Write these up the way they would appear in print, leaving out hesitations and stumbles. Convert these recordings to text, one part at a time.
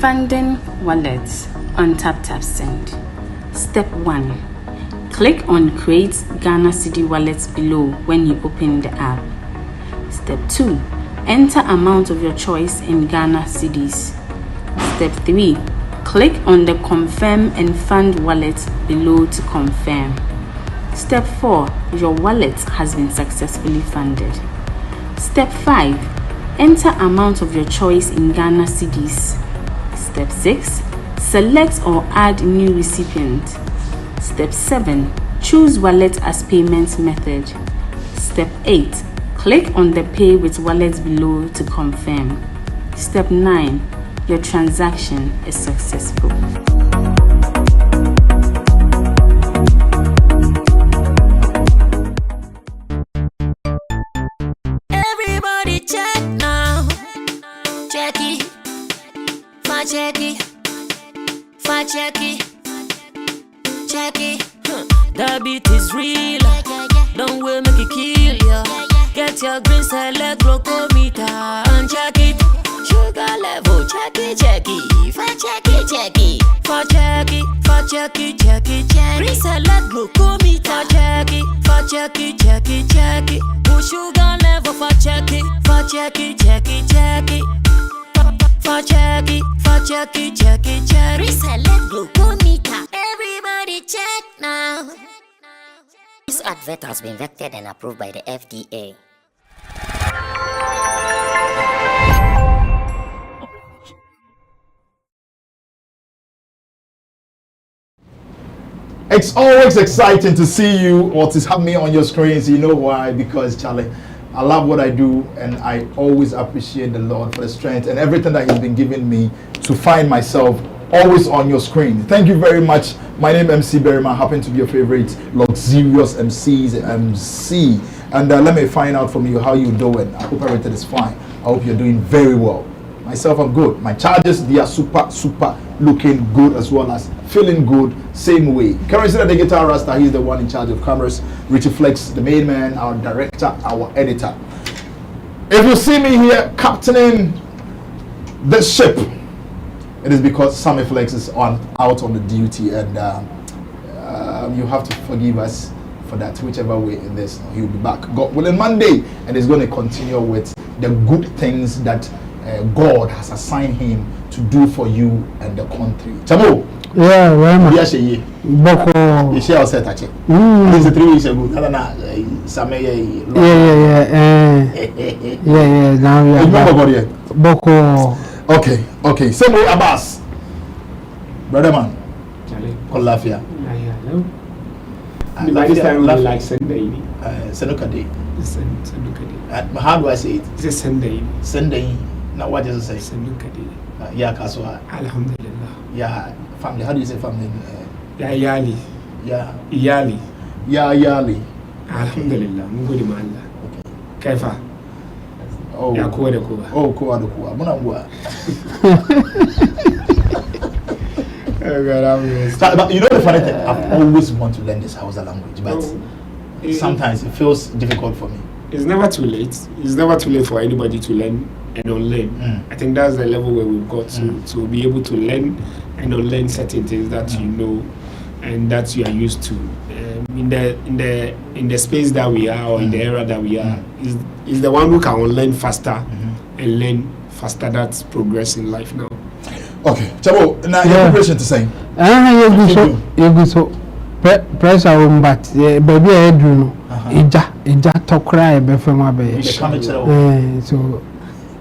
Funding wallets on TapTapSend. Step 1. Click on Create Ghana Cedi Wallets below when you open the app. Step 2. Enter amount of your choice in Ghana Cedis. Step 3. Click on the Confirm and Fund wallet below to confirm. Step 4. Your wallet has been successfully funded. Step 5. Enter amount of your choice in Ghana Cedis. Step 6. Select or add new recipient. Step 7. Choose wallet as payment method. Step 8. Click on the Pay with Wallet below to confirm. Step 9. Your transaction is successful. Everybody check now. Check it. Check it. Check it. Check it. The beat is real. Don't wait, make it kill ya. Get your green select glucometer and check it. Sugar level, check it. Check it. Check it. Check it. Check it. Check it. Check it. Green select glucometer. Check it. Check it. Check it. Check it. Sugar level, check it. Check it. Check it. Check it. Check it. Check it. Check it. Check it. Select glucometer. Everybody check now. This advert has been vetted and approved by the FDA. It's always exciting to see you, what is happening on your screens. You know why? Because, Charlie, I love what I do, and I always appreciate the Lord for the strength and everything that He's been giving me to find myself always on your screen. Thank you very much. My name is MC Berryman. I happen to be your favorite luxurious MC. And let me find out from you how you're doing. I hope everything is fine. I hope you're doing very well. Myself, I'm good. My charges, they are super looking good, as well as feeling good same way. Currently, the guitar Rasta, he's the one in charge of cameras. Richie Flex, the main man, our director, our editor. If you see me here captaining the ship, it is because Sammy Flex is out on the duty, and you have to forgive us for that, whichever way in this. He'll be back, God willing, Monday, and he's going to continue with the good things that God has assigned him to do for you and the country. Chamo. Yeah, well, yes, ye. Boko. You share said that. This is 3 weeks ago. Sammy. Yeah. Now we are. Boko. Okay. Same way, Abbas. Brother man. Kolafia. By this time, we like Sunday. Senuka Day. Senuka Day. How do I say it? It's a Sunday. Sunday. Now, what does it say? Senuka Day. Yeah, Kaswa. Alhamdulillah. Yeah, family. How do you say family? Yeah, Yali. Yeah. Yali. Yeah, Yali. Alhamdulillah. Mungu di mahalla. Okay. Kaifa. Oh. Ya kuwa da kuwa. Oh, kuwa. Muna kuwa. But you know the funny thing, I've always wanted to learn this Hausa language, but sometimes it feels difficult for me. It's never too late. It's never too late for anybody to learn and unlearn. I think that's the level where we've got to be able to learn and unlearn certain things that you know and that you are used to. In the space that we are, or in the era that we are, is the one who can unlearn faster and learn faster. That's progress in life now. Okay, Chabo, now your preparation to sing. You go so pressure on, but baby, I do know. Ija to cry before my baby. So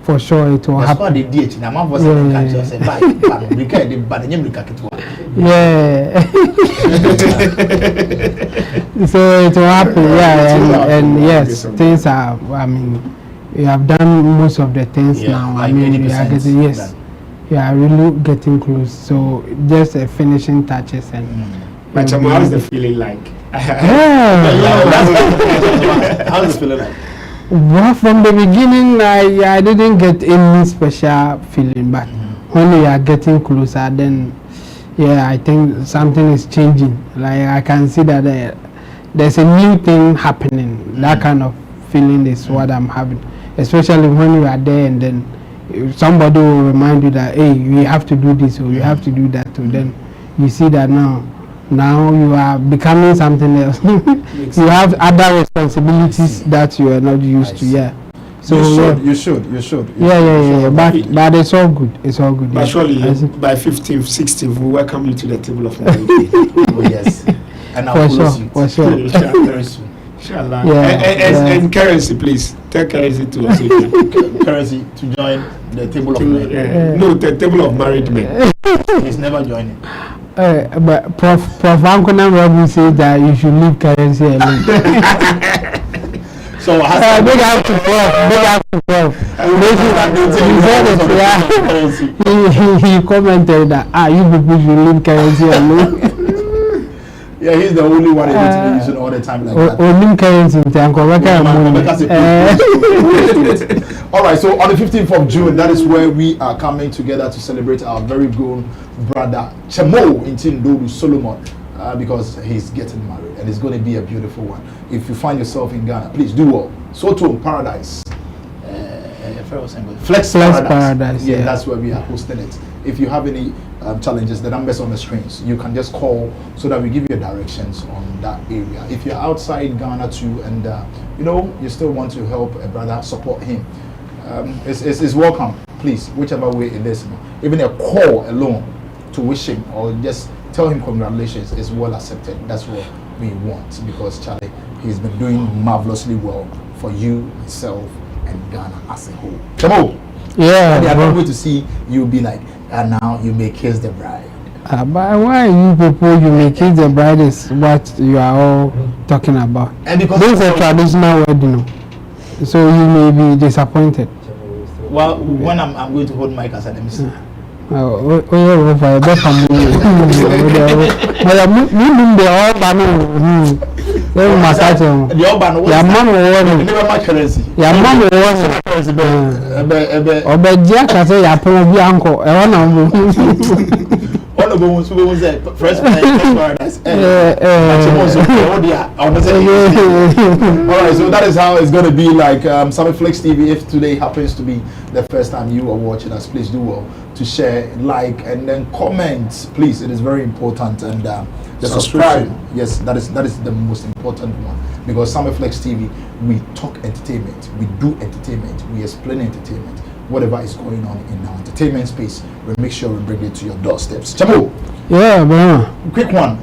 for sure it will happen. That's why they did. Now my voice is say bye. We can't do bad. You make it work. Yeah. So it will happen. Yeah, and yes, things are. I mean, we have done most of the things now. I mean, we are getting yes. Yeah, really getting close. So just finishing touches and. But how's the feeling like? How's the feeling like? Well, from the beginning, I didn't get any special feeling, but when we are getting closer, then I think something is changing. Like I can see that there's a new thing happening. That kind of feeling is what I'm having, especially when we are there and then if somebody will remind you that, hey, you have to do this or you have to do that, too. Then you see that now you are becoming something else. You have other responsibilities that you are not used to. Yeah. So you should. Yeah. But it's all good. It's all good. But yeah. surely by 15th, 16th, we welcome you to the table of marriage. Oh yes. And I'll follow you. For sure. Very soon. Inshallah. Yeah, and currency, please. Tell currency to us. Currency to join the table of marriage. No, the table of married men. He's never joining. But Prof Ankona Rabu says that you should leave currency alone. So big up to Prof. He commented that you people should leave currency alone. Yeah, he's the only one able to be using all the time like that. Only currency All right, so on the 15th of June, that is where we are coming together to celebrate our very good brother Chemo in Tindodu Solomon, because he's getting married and it's going to be a beautiful one. If you find yourself in Ghana, please do well. Soto Paradise. Flex Paradise. Yeah, that's where we are hosting it. If you have any challenges, the numbers on the screens, you can just call so that we give you directions on that area. If you're outside Ghana too, and you still want to help a brother, support him, it's welcome. Please, whichever way it is, even a call alone to wish him or just tell him congratulations is well accepted. That's what we want, because Charlie, he's been doing marvelously well for you, myself, and Ghana as a whole. Come on. Yeah, I can't wait to see you be like, and now you may kiss the bride. But why you people you may kiss the bride is what you are all talking about. And because this is a traditional wedding, so you may be disappointed. Well, when I'm going to hold my as an MC. Fresh Paradise. Alright, so that is how it's going to be like. Sammy Flex TV, if today happens to be the first time you are watching us, please do well to share, like, and then comment, please. It is very important. And the subscribe, yes, that is the most important one, because Sammy Flex TV, we talk entertainment, we do entertainment, we explain entertainment. Whatever is going on in our entertainment space, we make sure we bring it to your doorsteps. Chamo. Yeah, bro. Quick one.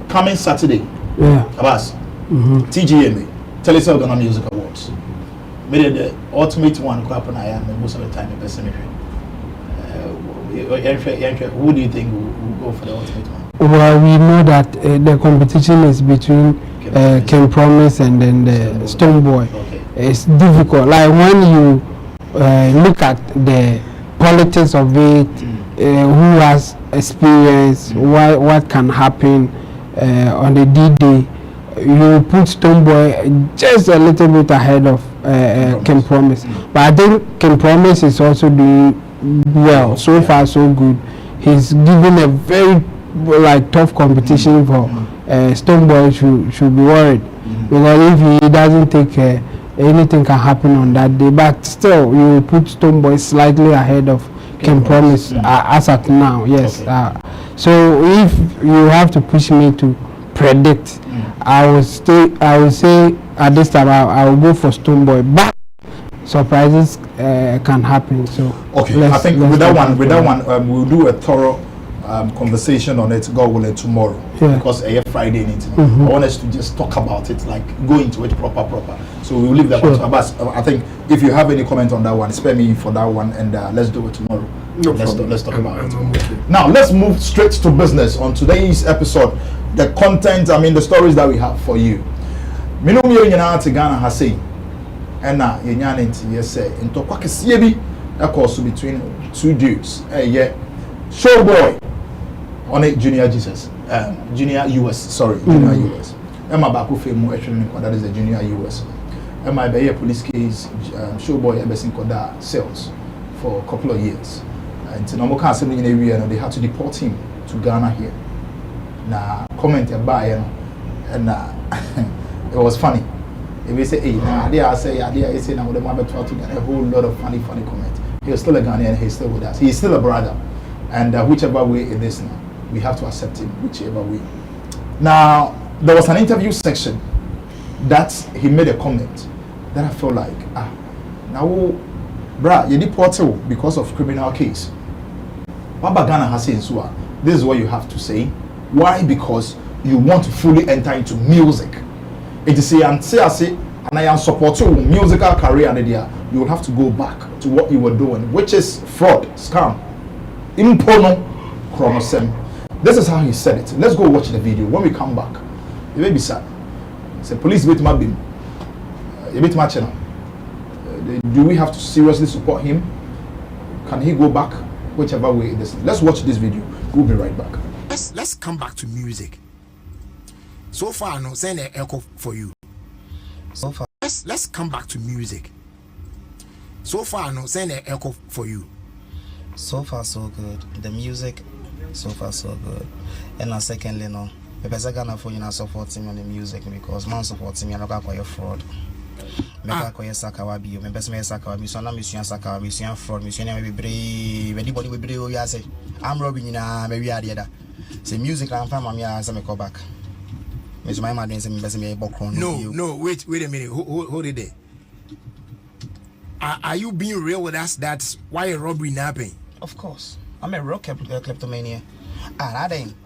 Coming Saturday. Yeah. Abbas. TGMA. Tell us Ghana Music Awards. Maybe the ultimate one crap and I am most of the time in the cemetery. Who do you think will go for the ultimate one? Well, we know that the competition is between Ken Promise and then the Stoneboy. Okay. It's difficult. Like when you look at the politics of it, who has experience, what can happen on the D-Day, you put Stoneboy just a little bit ahead of Ken Promise. But I think Ken Promise is also doing well. So far, so good. He's given a very tough competition for Stoneboy should be worried, because if he doesn't take anything can happen on that day. But still, you put Stoneboy slightly ahead of Ken Promise as at now. Yes. Okay. So if you have to push me to predict, I will say at this time I will go for Stoneboy. But surprises can happen. So okay, I think with that one, we'll do a thorough conversation on it, God willing, tomorrow. Yeah. Because Friday night, I want us to just talk about it, like go into it proper. So we'll leave that one to Abbas. I think if you have any comment on that one, spare me for that one, and let's do it tomorrow. Let's talk about it. Now let's move straight to business on today's episode. The content, the stories that we have for you. Minumi Ghana has say, and now you say into Kwakasiebi, that course between two dudes. Showboy on it, Junior US. Junior US. Emma Ahoufe mo that is the Junior US. Emma be a police case. Showboy embassy koda sales for a couple of years. And no can say in area, and they had to deport him to Ghana here. Na comment by and it was funny. If we say, hey, I say now the mother to get a whole lot of funny comment. He's still a Ghanaian. He's still with us. He's still a brother, and whichever way it is now, we have to accept him. Whichever way. Now there was an interview section that he made a comment that I felt like now, bruh, you deported because of criminal case. Baba Ghana has said so. This is what you have to say. Why? Because you want to fully enter into music. It is and I am supporting musical career and idea. You will have to go back to what you were doing, which is fraud, scam, impono, chronosem. This is how he said it. Let's go watch the video. When we come back, you may be sad. Say police beat my beam. You beat my channel. Do we have to seriously support him? Can he go back? Whichever way it is. Let's watch this video. We'll be right back. Let's come back to music. So far, no send an echo for you. So far, let's come back to music. So far, no send an echo for you. So far, so good. The music, so far, so good. And secondly, no, because I can't afford you not supporting me on the music because man supporting me, I'm not going to fraud. Meka koye sakawa bio me best me sakawa mi so na mi suan sakawa mi suan fraud mi suan me bebre anybody we bebre o ya say I'm robbing na me wi ade da say music am fa ma me answer me call back me so my man say me best me bokron no wait a minute hold it there. Are you being real with us? That's why a robbery happening? Of course I'm a real kleptomania that ain't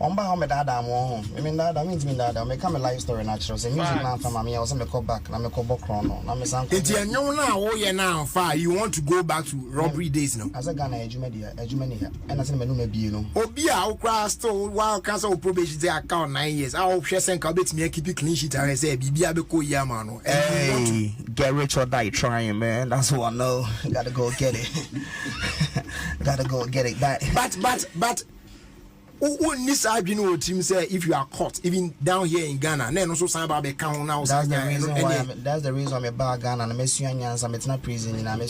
on ba me dada mo me mean that means me dada me come a life story natural say music man for me I was me call back na me call bokron no na me san it enyo na wo ye na fa you want to go back to robbery days no as a Ghana ejuma dia and as me no bie no obi a wo crash to while cancel probation dey account 9 years I will share senka bet me keep clean sheet and say bibia be ko ya man no hey get rich or die trying man that's what I know gotta go get it gotta go get it back but who needs I be no team say if you are caught even down here in Ghana then also sign about account now that's the reason I'm a bad Ghana and I'm it's not prison and I'm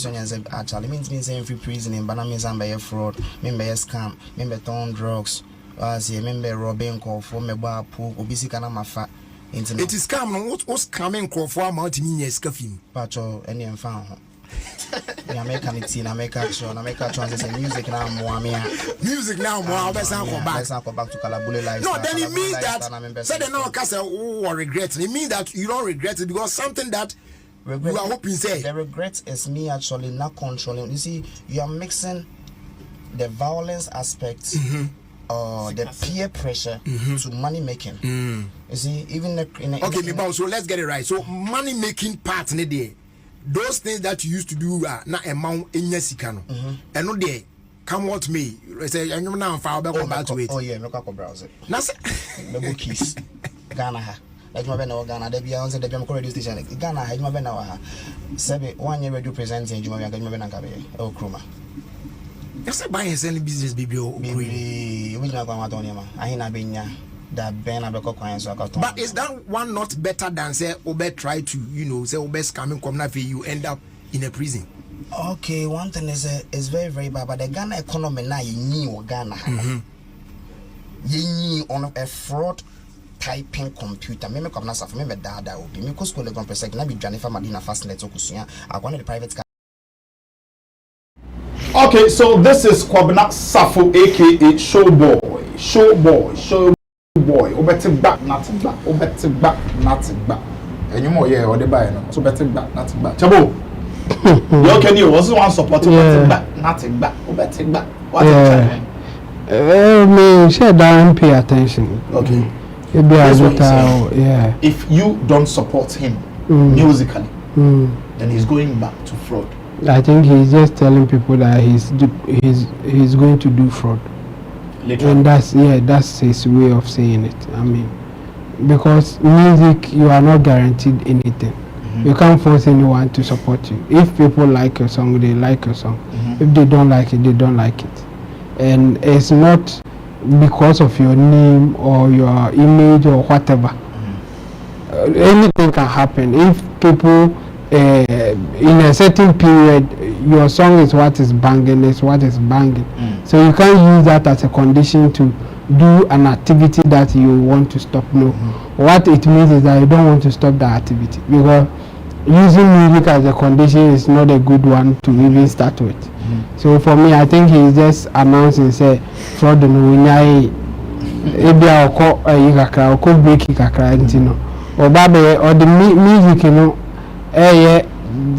actually means me saying free prison but I mean I'm by fraud me by scam me by throwing drugs me by robbing call for me bar pool obisi kana mafa it is scam no what scamming call for amount me yes kafim pacho any enfan I make anything, I make action, say music now more music now more best go back to Kalabule life. No, then it means that say they no case or regret. It means that you don't regret it because something that you are hoping say. The regret is me actually not controlling. You see, you are mixing the violence aspects the peer pressure to money making. You see, even so let's get it right. So money making part in there. Those things that you used to do na amount in your sikano and no day come what me say and you now file back back to it. Oh yeah, look at browse it. Na say the keys Ghana ha like my ben Ghana there be on say the radio station Ghana ha my ben na ha sebe 1 year radio presenting you my ben nka be o kroma. That's a buy and selling business baby we na kwa matoni ma ahina benya that ben abeko kwan so akaton. But is that one not better than say obe try to say obe scamming come na you end up in a prison? Okay, one thing is very very bad but the Ghana economy now you Ghana you on a fraud typing computer me come na safo me dada obi me ko school le gon presect na bi dwane fa madina fast net okusua akwa the private car. Okay, so this is Kwabena Safo aka Showboy obeti back nothing back and you more yeah or the buy no so better back nothing back chabo you can you also want support back nothing back obeti back what me share down pay attention okay if you don't support him musically then he's going back to fraud. I think he's just telling people that he's going to do fraud. Literally. And that's his way of saying it. I mean, because music, you are not guaranteed anything. You can't force anyone to support you. If people like your song, they like your song. If they don't like it, they don't like it. And it's not because of your name or your image or whatever. Anything can happen. If people in a certain period your song is what is banging, so you can't use that as a condition to do an activity that you want to stop. No, what it means is that you don't want to stop the activity, because using music as a condition is not a good one to even start with. So for me, I think he's just announcing say fraud no nyai ebia oko kakra oko break kakra ntino or babe or the music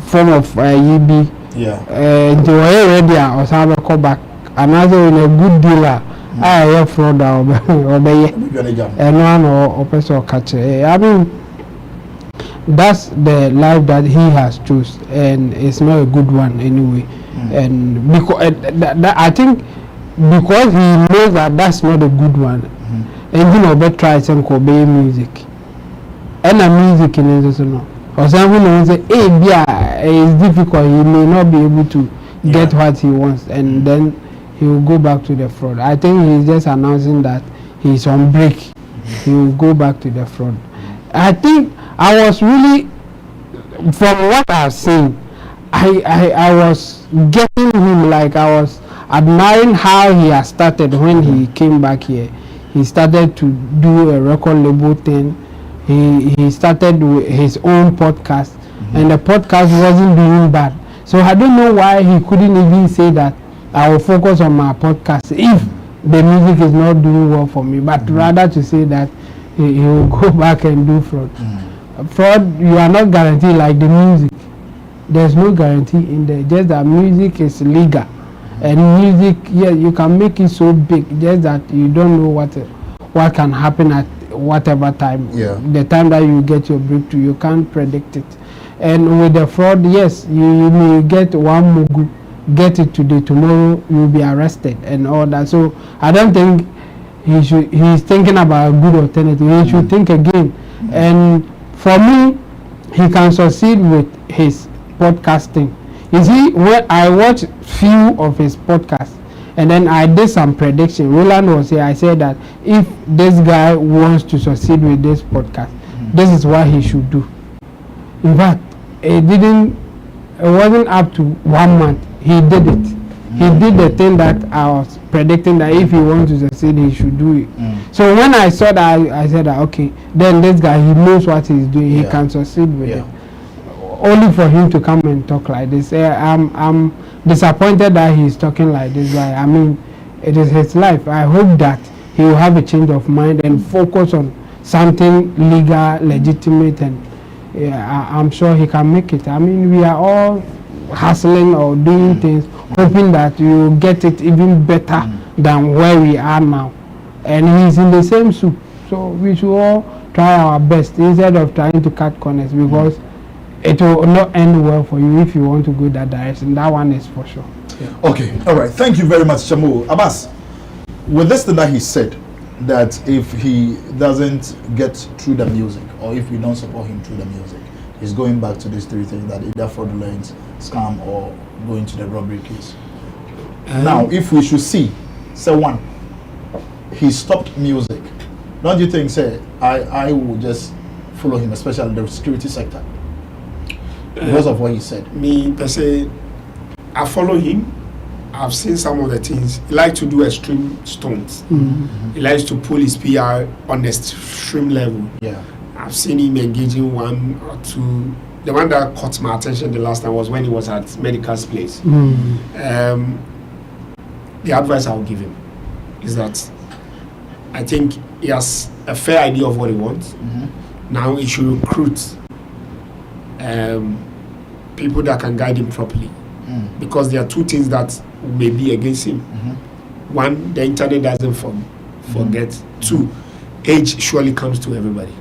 form of yibi nti we ready or sabe go back another in a good dealer fraud or be and one or person catch I mean that's the life that he has chose and it's not a good one anyway. And because I think because he knows that that's not a good one, and you know, but try to obey music. And a music in it, no. Or someone will say, "Hey, yeah, it's difficult. He may not be able to get what he wants, and then he will go back to the fraud." I think he's just announcing that he's on break. He will go back to the fraud. I think I was really, from what I've seen, I was getting him, like I was admiring how he has started when he came back here. He started to do a record label thing. He started with his own podcast, and the podcast wasn't doing bad. So I don't know why he couldn't even say that I will focus on my podcast if the music is not doing well for me, but rather to say that he will go back and do fraud. Fraud, you are not guaranteed like the music. There's no guarantee in there. Just that music is legal, and music, yeah, you can make it so big. Just that you don't know what can happen at whatever time. The time that you get your breakthrough, you can't predict it. And with the fraud, yes, you may get one mugu, get it today, tomorrow you'll be arrested and all that. So I don't think he's thinking about a good alternative. He should think again. And for me, he can succeed with his podcasting. You see, when I watched few of his podcasts and then I did some prediction. Roland was here. I said that if this guy wants to succeed with this podcast, this is what he should do. In fact, it wasn't up to 1 month. He did it. He did the thing that I was predicting that if he wants to succeed, he should do it. So when I saw that, I said that okay, then this guy, he knows what he's doing. He can succeed with it. Only for him to come and talk like this. I'm disappointed that he's talking like this. I mean, it is his life. I hope that he will have a change of mind and focus on something legal, legitimate, and I'm sure he can make it. I mean, we are all hustling or doing things, hoping that you will get it even better than where we are now. And he's in the same soup. So we should all try our best instead of trying to cut corners, because it will not end well for you if you want to go that direction. That one is for sure. Okay, all right. Thank you very much, Shamu. Abbas, with this thing that he said, that if he doesn't get through the music, or if we don't support him through the music, he's going back to these three things, that either fraudulent, scam, or going to the robbery case. Now, if we should see, say one, he stopped music, don't you think, say, I will just follow him, especially the security sector? Because of what he said. Me, per se, I follow him. I've seen some of the things. He likes to do extreme stunts. He likes to pull his PR on the extreme level. I've seen him engaging one or two. The one that caught my attention the last time was when he was at Medica's place. The advice I will give him is that I think he has a fair idea of what he wants. Now he should recruit people that can guide him properly, because there are two things that may be against him. One, the internet doesn't forget. Two, age surely comes to everybody.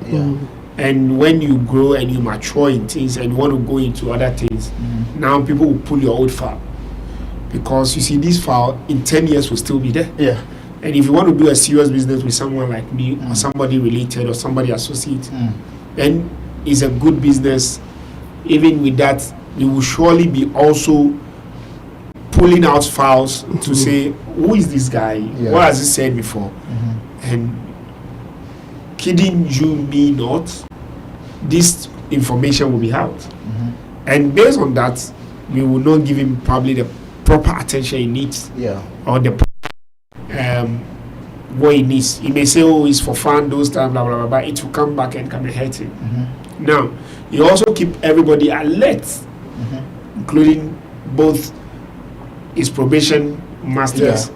And when you grow and you mature in things and you want to go into other things, now people will pull your old file, because you see, this file in 10 years will still be there. And if you want to do a serious business with someone like me, or somebody related, or somebody associate, then it's a good business. Even with that, you will surely be also pulling out files to say, who is this guy? What has he said before? And kidding you me not, this information will be out. And based on that, we will not give him probably the proper attention he needs, or the what he needs. He may say, oh, it's for fun, those times, blah, blah, blah, but it will come back and come and hurt him. Now, you also keep everybody alert, including both his probation masters,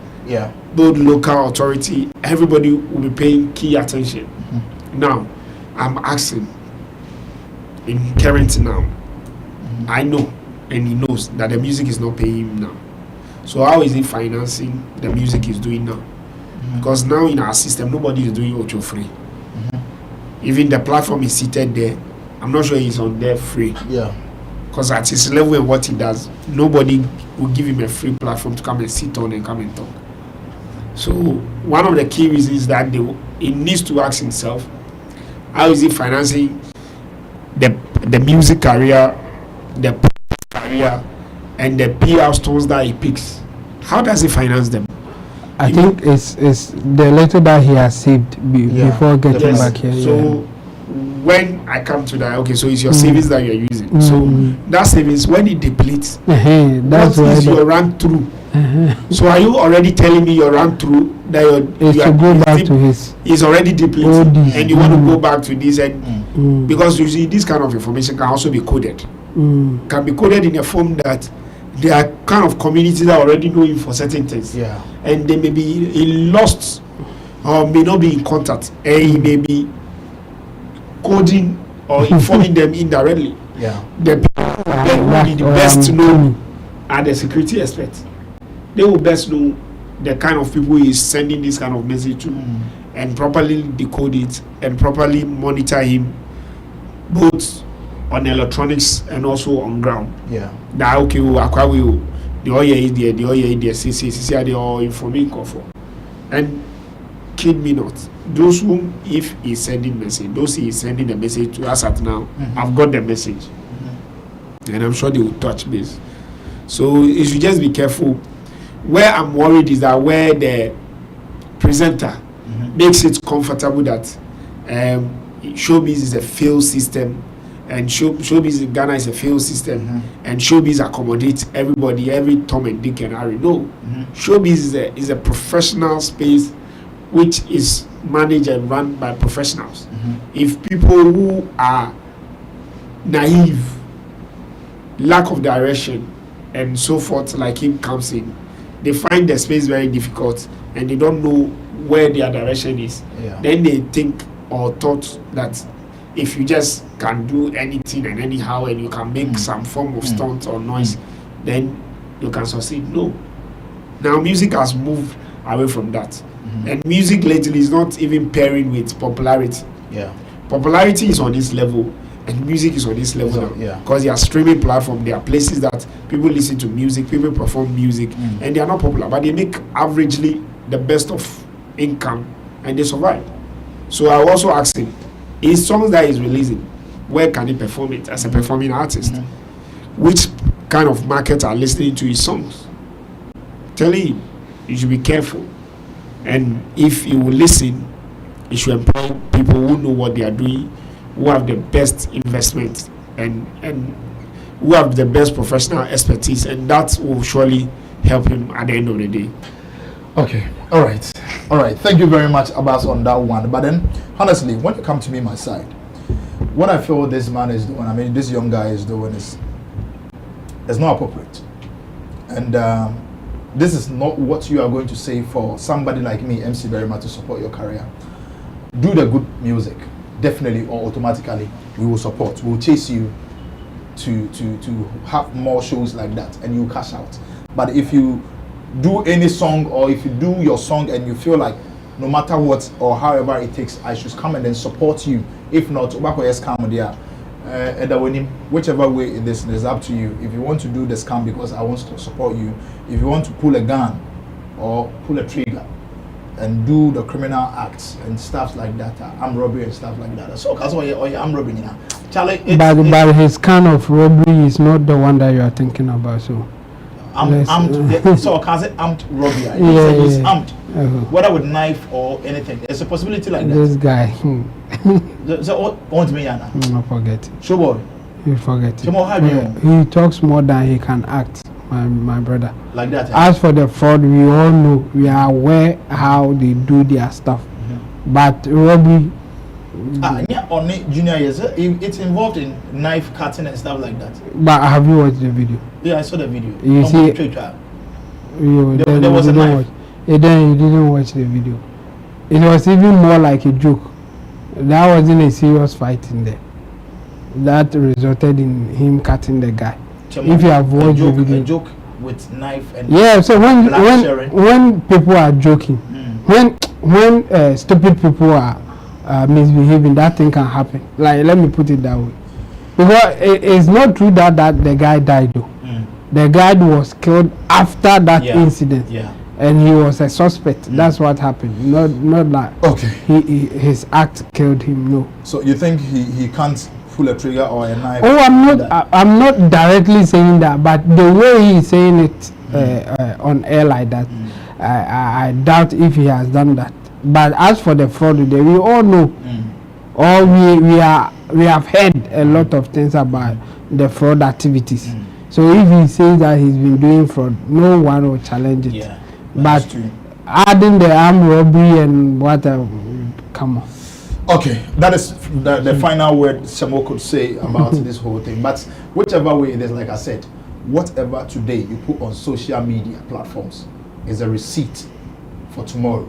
both local authority. Everybody will be paying key attention. Now, I'm asking, in current now, I know and he knows that the music is not paying him now. So how is he financing the music he's doing now? Because now in our system, nobody is doing audio free. Even the platform is seated there. I'm not sure he's on there free. Yeah. Because at his level and what he does, nobody will give him a free platform to come and sit on and come and talk. So one of the key reasons is that he needs to ask himself, how is he financing the music career, the career, and the PR stones that he picks? How does he finance them? I think it's the little that he has saved before getting back here. So when I come to that, okay, so it's your savings that you're using. So that savings, when it depletes, that's what is your run through? So are you already telling me your run through that is already depleted and you want to go back to this? And because you see, this kind of information can also be coded. Can be coded in a form that there are kind of communities that already know you for certain things. And they may be lost or may not be in contact. And he may be coding or informing them indirectly. The people who will be the best to know are the security experts. They will best know the kind of people he is sending this kind of message to and properly decode it and properly monitor him both on electronics and also on ground. That okay, the oil is there, the oil is there, they all informing for. And kid me not, those whom if he's sending message, those he is sending the message to us at now, I've got the message. And I'm sure they will touch base. So you should just be careful. Where I'm worried is that where the presenter makes it comfortable that showbiz is a failed system and showbiz in Ghana is a failed system and showbiz accommodates everybody, every Tom and Dick and Harry. No, showbiz is a professional space which is managed and run by professionals. If people who are naive, lack of direction and so forth like him comes in, they find the space very difficult and they don't know where their direction is. Then they think or thought that if you just can do anything and anyhow and you can make some form of stunt or noise, then you can succeed. No. Now music has moved away from that. And music lately is not even pairing with popularity. Popularity is on this level and music is on this level now. Because there are streaming platforms, there are places that people listen to music, people perform music, and they are not popular, but they make averagely the best of income and they survive. So I also ask him, his songs that he's releasing, where can he perform it as a performing artist? Which kind of market are listening to his songs? Telling him, you should be careful. And if you will listen, you should employ people who know what they are doing, who have the best investment and who have the best professional expertise, and that will surely help him at the end of the day. Okay, all right. Thank you very much, Abbas, on that one. But then, honestly, when you come to me, my side, what I feel this man is doing, I mean, this young guy is doing is not appropriate, and this is not what you are going to say for somebody like me, MC Berima, to support your career. Do the good music, definitely or automatically, we will support. We will chase you to have more shows like that, and you cash out. But if you do any song, or if you do your song and you feel like no matter what or however it takes, I should come and then support you. If not, whichever way it is up to you. If you want to do the scam because I want to support you, if you want to pull a gun or pull a trigger and do the criminal acts and stuff like that, armed robbery and stuff like that. So, because I'm robbing you now. But his kind of robbery is not the one that you are thinking about. So, armed. So, can I say armed robbery? It's armed, whether with knife or anything. There's a possibility like that. This guy. So, what want me, Yana? I forget. Showboy. You forget. He talks more than he can act. My brother. Like that. As for the fraud, we all know, we are aware how they do their stuff. But robbery, Yeah, on it, junior years, it's involved in knife cutting and stuff like that. But have you watched the video? Yeah, I saw the video. You see, there was a knife. Then you didn't watch the video. It was even more like a joke. That wasn't a serious fight in there. That resulted in him cutting the guy. Chemo, if you have watched the video, a joke with knife and yeah. So when people are joking, when stupid people are misbehaving, that thing can happen. Like, let me put it that way, because it's not true that the guy died though. The guy was killed after that incident. Yeah. And he was a suspect. That's what happened. Not that. Okay. His act killed him. No. So you think he can't pull a trigger or a knife? Oh, I'm not directly saying that, but the way he's saying it on air like that, I doubt if he has done that. But as for the fraud, we all know, or we have heard a lot of things about the fraud activities. So if he says that he's been doing fraud, no one will challenge it. Yeah. But adding the armed robbery and whatever, come on. Okay, that is the final word Samo could say about this whole thing. But whichever way it is, like I said, whatever today you put on social media platforms is a receipt for tomorrow.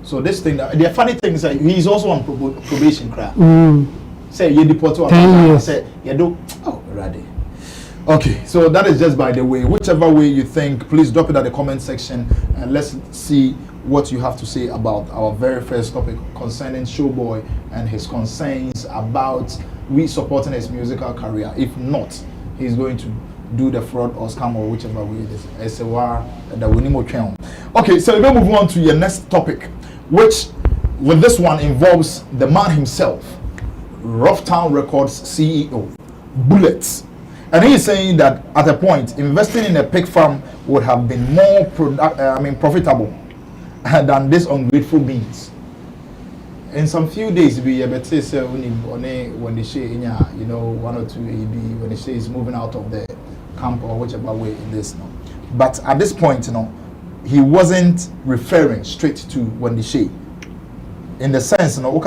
So this thing, the funny thing is that he's also on probation crap. Say you deport 10 years. Say you do. Oh, ready. Okay, so that is just by the way. Whichever way you think, please drop it at the comment section and let's see what you have to say about our very first topic concerning Showboy and his concerns about we supporting his musical career. If not, he's going to do the fraud or scam or whichever way it is. Okay, so we're going to move on to your next topic, which with this one involves the man himself, Rough Town Records CEO, Bullets. And he is saying that at a point, investing in a pig farm would have been more profitable than this ungrateful beings. In some few days, we better say when the Shay, you know, 1 or 2 AB, when the Shay is moving out of the camp or whichever way in this. No. But at this point, you know, he wasn't referring straight to when the Shay. In the sense, you know, it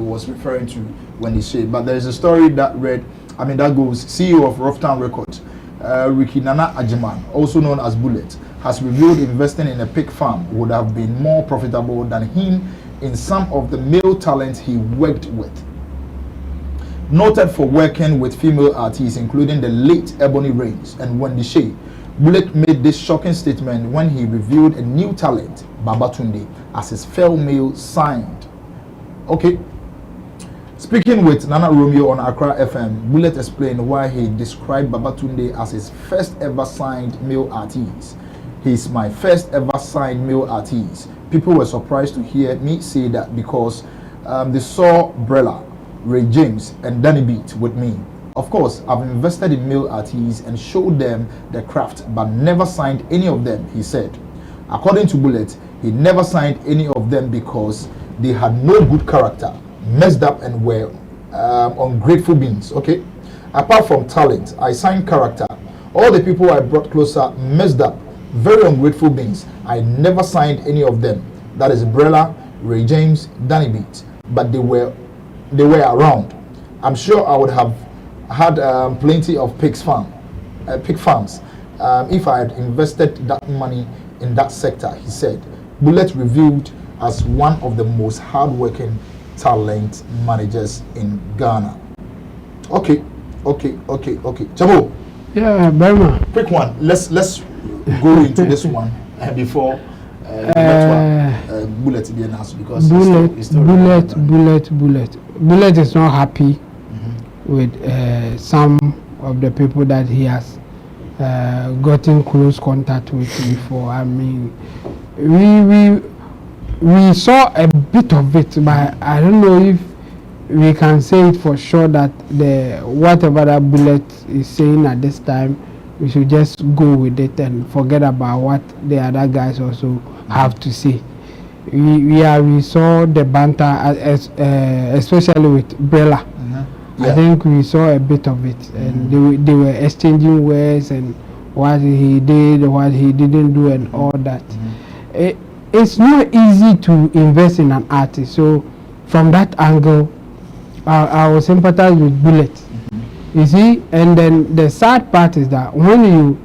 was referring to Wendy Shay, but there is a story that that goes, CEO of Rough Town Records, Ricky Nana Ajiman, also known as Bullet, has revealed investing in a pig farm would have been more profitable than him in some of the male talents he worked with. Noted for working with female artists, including the late Ebony Reigns and Wendy Shay, Bullet made this shocking statement when he revealed a new talent, Babatunde, as his fellow male signed. Okay. Speaking with Nana Romeo on Accra FM, Bullet explained why he described Babatunde as his first ever signed male artist. He's my first ever signed male artist. People were surprised to hear me say that because they saw Brella, Ray James, and Danny Beat with me. Of course, I've invested in male artists and showed them the craft, but never signed any of them, he said. According to Bullet, he never signed any of them because they had no good character, messed up, and were ungrateful beings. Okay, apart from talent, I signed character. All the people I brought closer messed up, very ungrateful beings. I never signed any of them. That is Brella, Ray James, Danny Beat, but they were around. I'm sure I would have had plenty of pig farms if I had invested that money in that sector, he said. Bullet reviewed as one of the most hardworking talent managers in Ghana. Okay. Chabo. Yeah, Burma. Quick one. Let's go into this one before Bullet be announced, because Bullet is not happy with some of the people that he has gotten close contact with before. I mean, we saw a bit of it, but I don't know if we can say it for sure that whatever that Bullet is saying at this time, we should just go with it and forget about what the other guys also have to say. We saw the banter, especially with Brella. I think we saw a bit of it, and they were exchanging words and what he did, what he didn't do, and all that. it's not easy to invest in an artist. So from that angle, I will sympathize with Bullet. You see, and then the sad part is that when you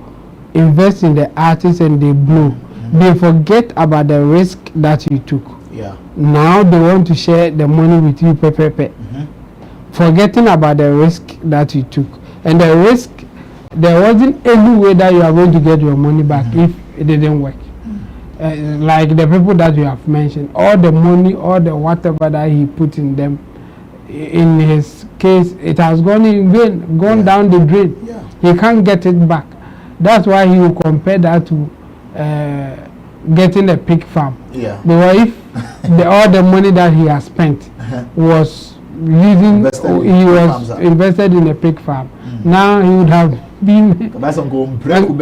invest in the artist and they blow, they forget about the risk that you took. Yeah. Now they want to share the money with you, forgetting about the risk that you took. And the risk, there wasn't any way that you are going to get your money back if it didn't work. Like the people that you have mentioned, all the money, all the whatever that he put in them, in his case, it has gone in vain, gone down the drain. Yeah. He can't get it back. That's why he will compare that to getting a pig farm. Yeah. Because if all the money that he has spent was invested in a pig farm, now he would have been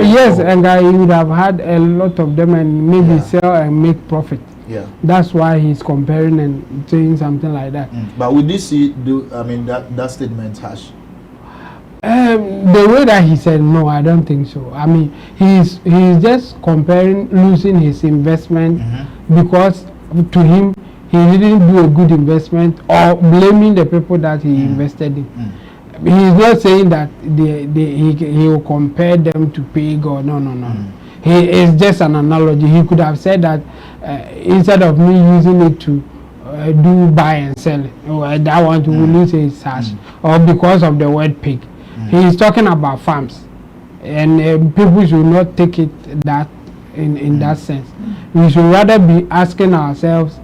yes, and he would have had a lot of them and maybe sell and make profit. Yeah. That's why he's comparing and saying something like that. But would this that statement harsh? The way that he said no, I don't think so. I mean, he's just comparing losing his investment because to him he didn't do a good investment, or blaming the people that he invested in. He's not saying that he will compare them to pig or no. He is just an analogy. He could have said that instead of me using it to do buy and sell, that one to lose his hash, or because of the word pig. He is talking about farms, and people should not take it that in that sense. We should rather be asking ourselves,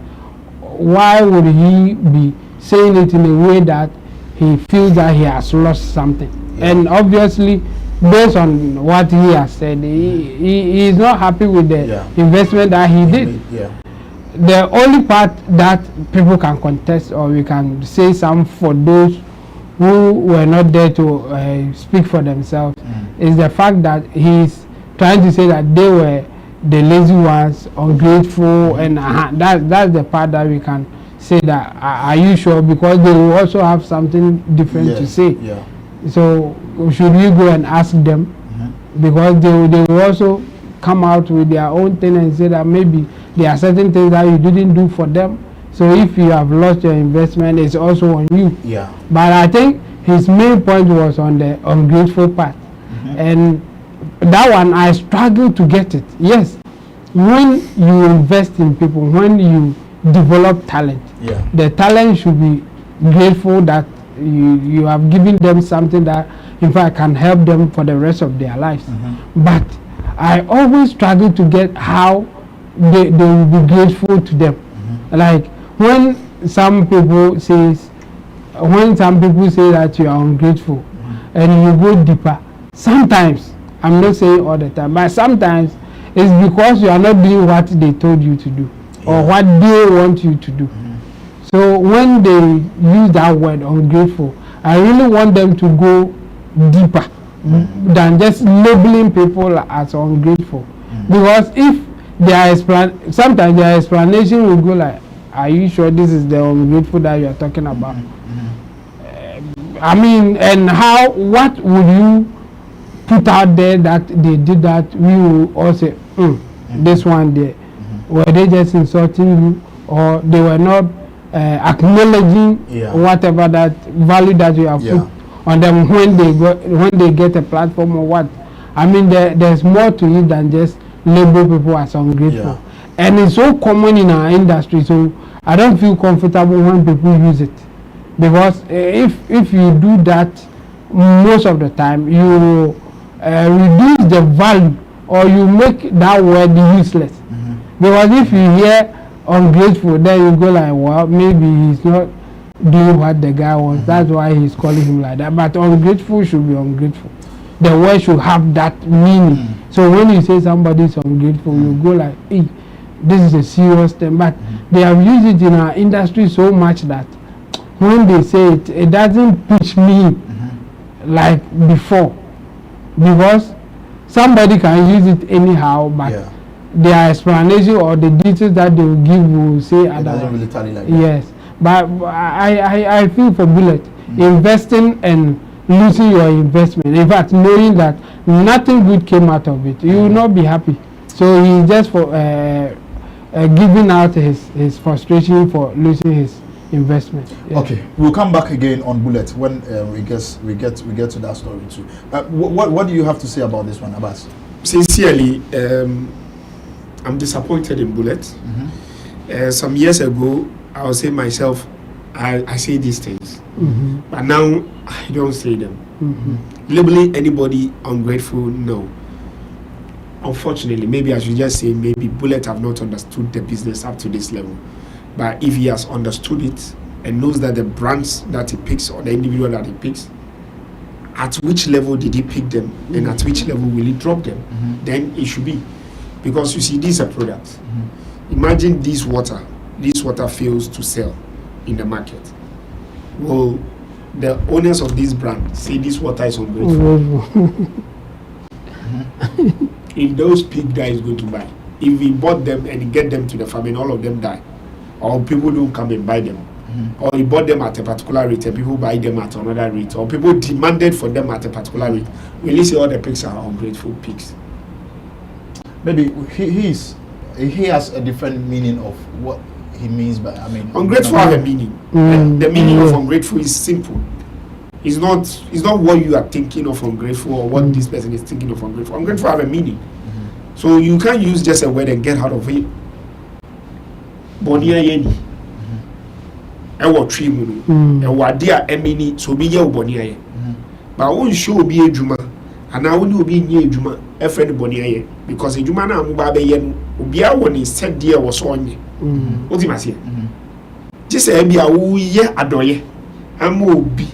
why would he be saying it in a way that he feels that he has lost something? And obviously, based on what he has said, he is not happy with the investment that he did. The only part that people can contest, or we can say some for those who were not there to speak for themselves, is the fact that he's trying to say that they were the lazy ones, ungrateful, and that's the part that we can say that, are you sure? Because they will also have something different to say. So should we go and ask them? Because they will also come out with their own thing and say that maybe there are certain things that you didn't do for them. So if you have lost your investment, it's also on you. But I think his main point was on the ungrateful part. And that one, I struggle to get it. Yes, when you invest in people, when you develop talent, the talent should be grateful that you have given them something that, in fact, can help them for the rest of their lives. But I always struggle to get how they will be grateful to them. Like when some people say that you are ungrateful, and you go deeper, sometimes, I'm not saying all the time, but sometimes it's because you are not doing what they told you to do, or what they want you to do. So when they use that word ungrateful, I really want them to go deeper than just labeling people as ungrateful. Because if sometimes their explanation will go like, are you sure this is the ungrateful that you are talking about? I mean, and what would you put out there that they did that? We will all say, this one there. Were they just insulting you, or they were not acknowledging whatever that value that you have put on them when they get a platform or what? I mean, there's more to it than just label people as ungrateful. And it's so common in our industry, so I don't feel comfortable when people use it. Because if you do that most of the time, you reduce the value, or you make that word useless. Because if you hear ungrateful, then you go like, well, maybe he's not doing what the guy wants. That's why he's calling him like that. But ungrateful should be ungrateful. The word should have that meaning. So when you say somebody is ungrateful, you go like, hey, this is a serious thing. But they have used it in our industry so much that when they say it, it doesn't push me like before. Because somebody can use it anyhow, but their explanation or the details that they will give will say otherwise. Doesn't really tally like that. Yes, but I feel for Bullet, investing and losing your investment, in fact knowing that nothing good came out of it, you will not be happy. So he just giving out his frustration for losing his investment. Yeah. Okay, we'll come back again on Bullet when we get to that story too. What do you have to say about this one, Abbas? Sincerely, I'm disappointed in Bullet. Some years ago, I was saying myself, I say these things, but now I don't say them. Labeling anybody ungrateful, no. Unfortunately, maybe I should just say maybe Bullet have not understood the business up to this level. But if he has understood it and knows that the brands that he picks or the individual that he picks, at which level did he pick them and at which level will he drop them, then it should be. Because you see, this is a product. Imagine this water fails to sell in the market. Well, the owners of this brand say this water is ungrateful. If those pig guy is going to buy, if he bought them and he get them to the farm and all of them die, or people don't come and buy them, or he bought them at a particular rate and people buy them at another rate, or people demanded for them at a particular rate, will you say all the pigs are ungrateful pigs? Maybe he has a different meaning of what he means by, ungrateful have a meaning. And the meaning of ungrateful is simple. It's not what you are thinking of ungrateful or what this person is thinking of ungrateful. Ungrateful have a meaning. So you can't use just a word and get out of it. Bonia yeni. Ewo tree mu no. Ewo ade a emini so bi ye bonia ye. But won show obi adwuma ana won obi nye adwuma e friend bonia ye because adwuma na am ba be ye no obi a won said there was onye. What you say? Just say bia wo ye adoye am obi.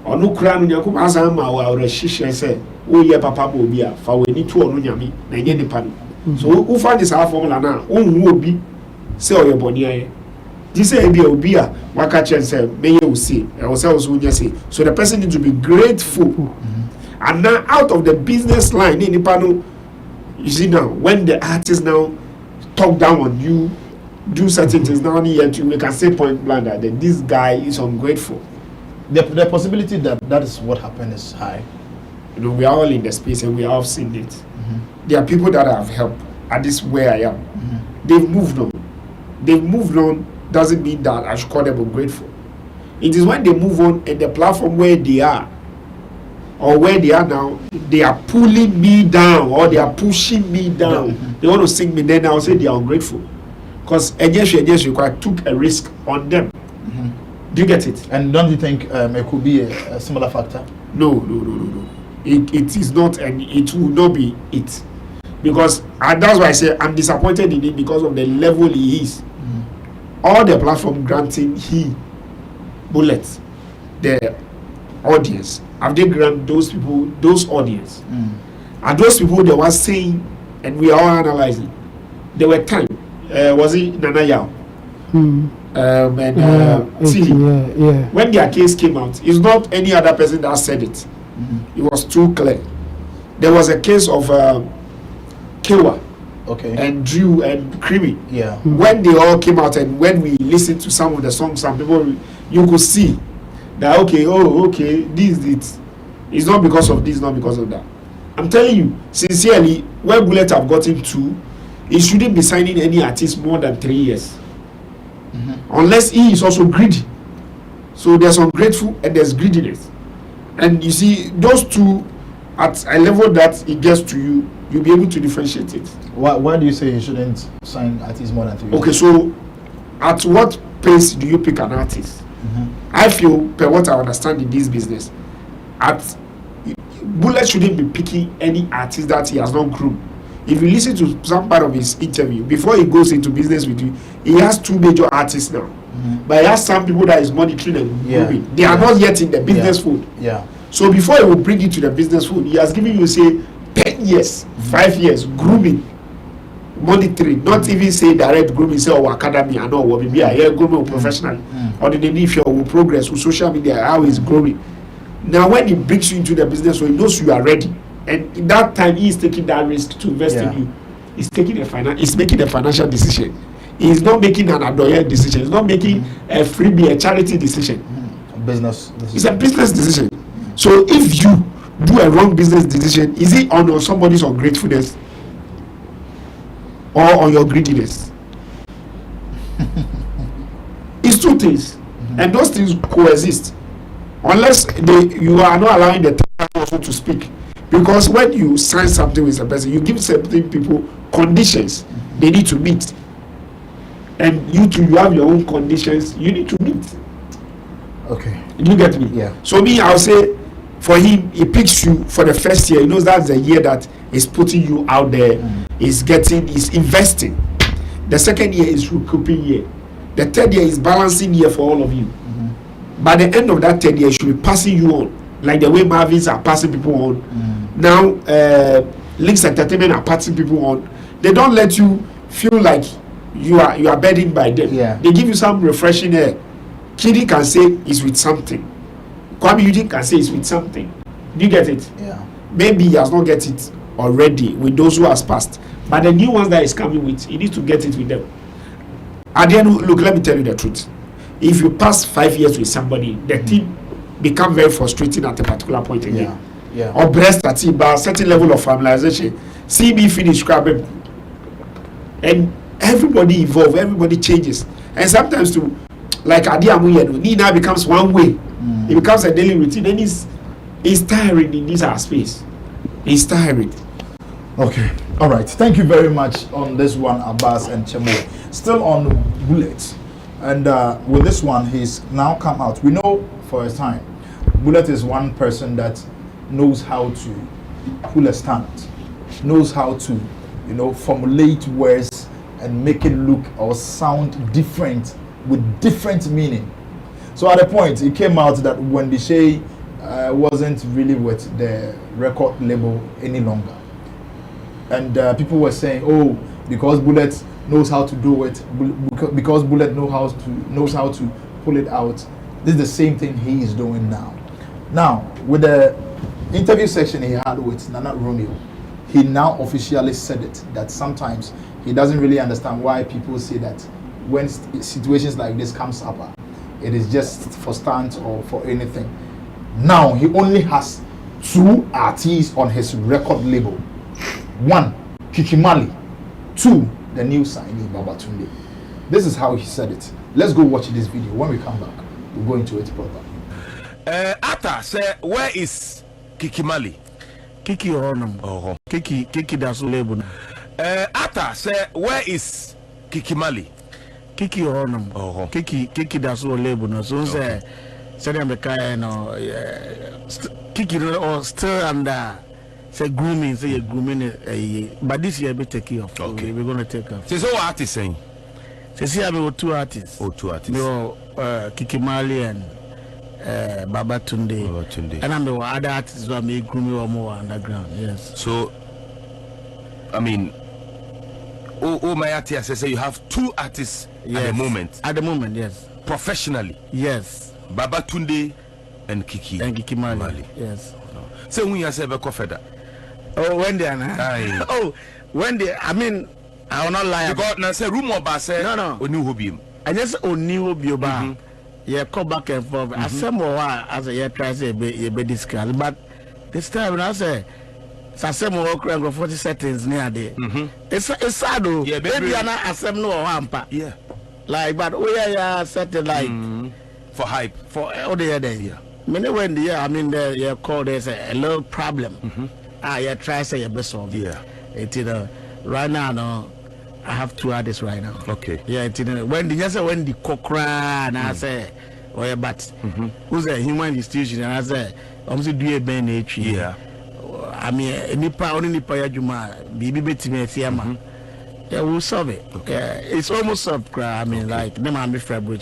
Onu kura no nyako asa ma wa ora hihye say wo ye papa bo obi a fa wani to onu nyame na nye nipa no. So wo find this formula na won obi say oye bonia ye. This say be obi a waka chen say me ye usi e wo say also nya say. So the person need to be grateful. And now out of the business line nipa no, you see now when the artist now talk down on you, do certain things now here we can say point blank that this guy is ungrateful. The possibility that is what happened is high. You know, we are all in the space and we have seen it. There are people that I have helped at this where I am. They've moved on. They've moved on doesn't mean that I should call them ungrateful. It is when they move on and the platform where they are or where they are now, they are pulling me down or they are pushing me down. They want to sing me, then I'll say they are ungrateful. Because I took a risk on them. Do you get it? And don't you think it could be a similar factor? No. It is not, and it will not be it. Because that's why I say I'm disappointed in it because of the level he is. All the platform granting Bullet, the audience, have they grant those people, those audience? And those people they were saying, and we are all analyzing, there were time, was it Nana Yao? Tilly. When their case came out, it's not any other person that said it. It was too clear. There was a case of Kewa, and Drew and Creamy. When they all came out and when we listened to some of the songs, some people you could see that this it. It's not because of this, not because of that. I'm telling you, sincerely, where Bullet have gotten to, he shouldn't be signing any artist more than 3 years. Unless he is also greedy. So there's ungrateful and there's greediness. And you see, those two, at a level that it gets to you, you'll be able to differentiate it. Why do you say you shouldn't sign artists more than 3 years? Okay, so at what pace do you pick an artist? I feel, per what I understand in this business, Bullet shouldn't be picking any artist that he has not groomed. If you listen to some part of his interview, before he goes into business with you, he has 2 major artists now. But he has some people that is monitoring and grooming. They are not yet in the business fold. So before he will bring you to the business fold, he has given you, say, 10 years, 5 years, grooming, monitoring, not even say direct grooming, say, academy, I know what we are grooming professionally, or the need for progress with social media, how he's growing. Now, when he brings you into the business, so he knows you are ready. And in that time, he is taking that risk to invest in you. He's making a financial decision. He's not making an adoyer decision. He's not making a freebie, a charity decision. Business decision. It's a business decision. So if you do a wrong business decision, is it on somebody's ungratefulness or on your greediness? two things, and those things coexist, unless you are not allowing the third person to speak. Because when you sign something with a person, you give certain people conditions they need to meet, and you too, you have your own conditions you need to meet. Okay. You get me? Yeah. So me, I'll say, for him, he picks you for the first year. He knows that's the year that is putting you out there. Is investing. The second year is recouping year. The third year is balancing year for all of you. By the end of that third year, he should be passing you on, like the way Marvins are passing people on. Now, Links Entertainment are passing people on. They don't let you feel like you are burdened by them. Yeah. They give you some refreshing air. Kiddy can say it's with something. Kwame Eugene can say it's with something. Do you get it? Yeah. Maybe he has not get it already with those who has passed, but the new ones that is coming with, he needs to get it with them. At the end, look, let me tell you the truth. If you pass 5 years with somebody, the team become very frustrating at a particular point again. Yeah. Or breast at a certain level of familiarization. See me finish scrapping, and everybody evolve, everybody changes, and sometimes too, like Adiamu Nina becomes one way. It becomes a daily routine, and it's tiring in this space. It's tiring. Okay. All right. Thank you very much on this one, Abbas and Chemo. Still on Bullet, and with this one, he's now come out. We know for a time, Bullet is one person that knows how to pull a stunt, knows how to, formulate words and make it look or sound different with different meaning. So at a point, it came out that Wendy Shay wasn't really with the record label any longer, and people were saying, "Oh, because Bullet knows how to do it, because Bullet knows how to pull it out." This is the same thing he is doing now. Now, with the interview section he had with Nana Romeo, he now officially said it that sometimes he doesn't really understand why people say that when situations like this comes up, it is just for stunts or for anything. Now he only has 2 artists on his record label. 1, Kikimali. 2, the new signee Babatunde. This is how he said it. Let's go watch this video. When we come back, we'll go into it proper. Ata say, where is Kikimali? Kiki Honam. Oh, Kiki that's label. Ata say, where is Kikimali? Kiki Honam. Oh, Kiki that's label. So say them Kiki or still under say grooming, say you're grooming, but this year we take care of. Okay, we're gonna take care. So what artist saying? See, I have 2 artists. Oh, 2 artists. No, Kikimali and Babatunde. And I'm the other artists who are making grooming or more underground. Yes. So, I mean, my artist say you have 2 artists at the moment. At the moment, yes. Professionally. Yes. Babatunde and Kiki. And Kikimali. Yes. So when you say about Feda. Oh, Wendy and oh, Wendy. I mean, I will not lie. Because now say rumor about say no. Oni hobby. I just Oni hobby ba. Yeah, come back and forth. I say more as a year try say be discuss, but this time I say. Say more go 40 settings near there. It's sad though. Yeah, baby, I say no hamper. Yeah. Like, but we are setting like for hype for all the other. Yeah. Many when the I mean the call there's a little problem. Yeah, try say your best solve. Yeah. It right now no. I have 2 artists right now. Okay. Yeah, when the cockra and I say, oh yeah, but who's a human institution and I say, obviously do a ben nature. Yeah. I mean, only nipa ya juma, bibi beti me fiama. Yeah, we'll solve it. Okay. Yeah, it's almost solved. I mean, like them I'm February,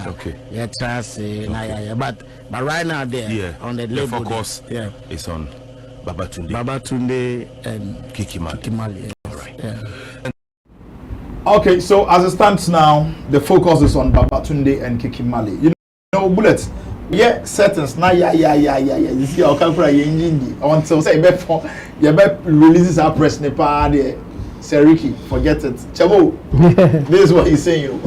okay. Yeah, chance, but right now there on the label, focus, it's on Babatunde and Kikimali. All right. Yeah. Okay, so as it stands now, the focus is on Babatunde and Kikimali. You know, Bullet. Yeah, settings. Now, yeah. You see, I'll come for a engine until say, you better releases our press Nepal. Seriki, forget it. Chabo, this is what he's saying.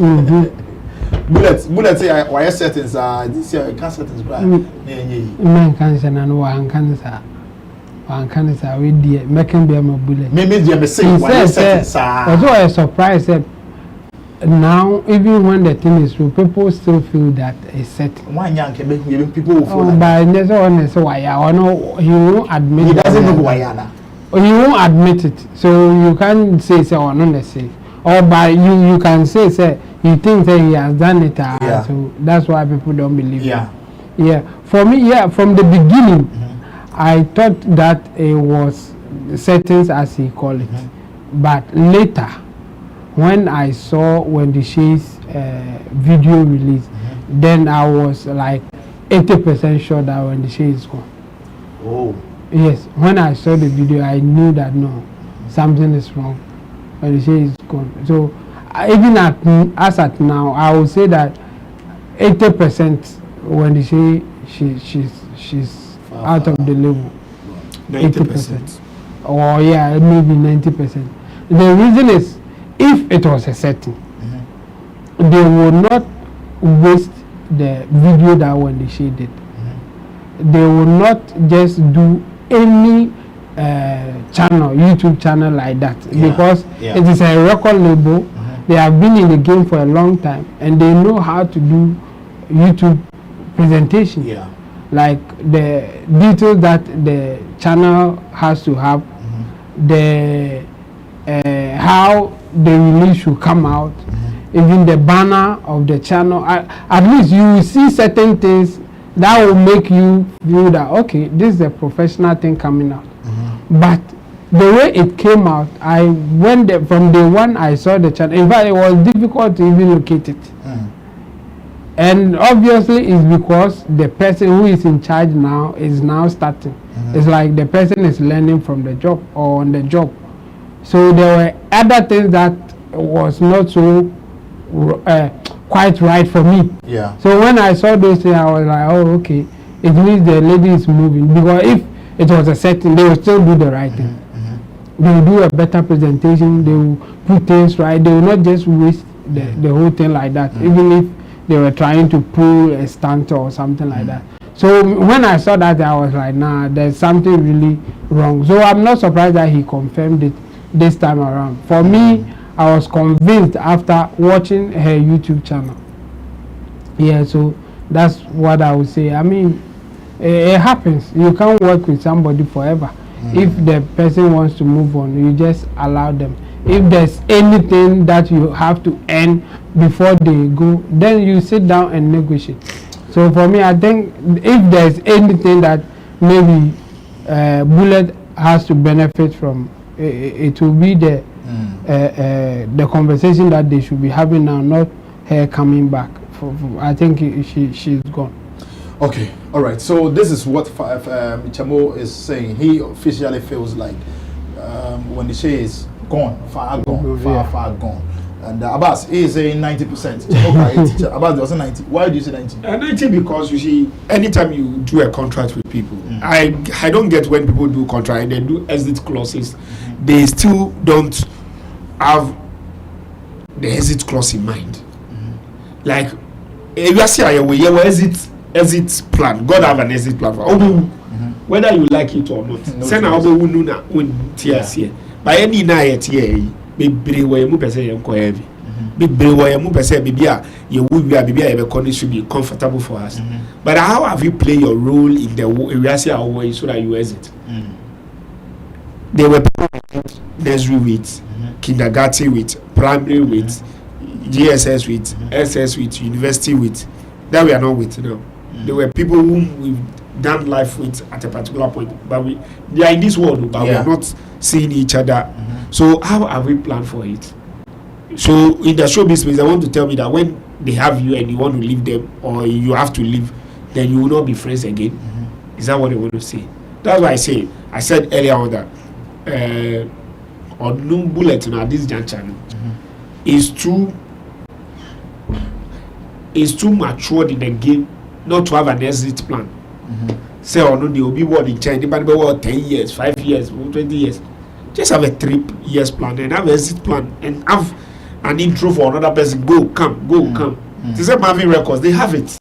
Bullet say, why settings are this year? Can't settings, right? Man can't say, and one can say, we did making be a bullet. Maybe you have a say, why settings are. That's why I surprised him. now, even when the thing is true, people still feel that it's set. Why young people will feel but there's honest why I know he won't admit. He doesn't know why now. He won't admit it, so you can't say or not say. Or by you can say you think that he has done it. So that's why people don't believe. Yeah. For me, from the beginning, I thought that it was settings as he called it, but later, when I saw Wendy Shay's video release, then I was like 80% sure that Wendy Shay is gone. Oh. Yes, when I saw the video, I knew that no, something is wrong. Wendy Shay is gone. So even as at now, I would say that 80% Wendy Shay, she's out of the level. 90%. Or maybe 90%. The reason is, if it was a setting, they would not waste the video that Wendy Shay did. They will not just do any channel, YouTube channel like that, because it is a record label. They have been in the game for a long time, and they know how to do YouTube presentation. Like the details that the channel has to have, the how the release should come out, even the banner of the channel. At least you will see certain things that will make you feel that okay, this is a professional thing coming out. But the way it came out, I went there from the one I saw the channel. In fact, it was difficult to even locate it. And obviously it's because the person who is in charge now is now starting. It's like the person is learning from the job or on the job. So there were other things that was not so quite right for me. So when I saw those things, I was like, oh, okay. It means the lady is moving. Because if it was a setting, they will still do the right thing. They will do a better presentation. They will put things right. They will not just waste the whole thing like that. Even if they were trying to pull a stunt or something like that. So when I saw that, I was like, nah, there's something really wrong. So I'm not surprised that he confirmed it this time around. For me, I was convinced after watching her YouTube channel. So that's what I would say. I mean, it happens. You can't work with somebody forever. If the person wants to move on, you just allow them. If there's anything that you have to earn before they go, then you sit down and negotiate. So for me, I think if there's anything that maybe Bullet has to benefit from, it will be the conversation that they should be having now, not her coming back. I think she's gone. Okay, all right. So this is what Chamo is saying. He officially feels like when the Shay is gone, far gone. And Abbas is saying 90%. Okay, Abbas was 90. Why do you say 90? 90 because you see, anytime you do a contract with people, I don't get when people do contract and they do exit clauses, they still don't have the exit clause in mind. Like, if you see exit plan, God have an exit plan for whether you like it or not. Send out the by any night here. Be where you person heavy. Be where you person you would be should be comfortable for us. But how have you played your role in the way so that you exit? There were people nursery with, kindergarten with, primary with, GSS with, SS with, university with. That we are not with now. There were people whom we've done life with at a particular point, but they are in this world, but we are not seeing each other. So how have we planned for it? So in the showbiz space, I want to tell me that when they have you and you want to leave them, or you have to leave, then you will not be friends again. Is that what they want to say? That's why I said earlier on that on no bulletin at this juncture is too matured in the game not to have an exit plan. Say or no, they will be what in China, but 10 years, 5 years, 20 years. Just have a 3 years plan and have an exit plan and have an intro for another person. Go, come. They say Marvin Records, they have it.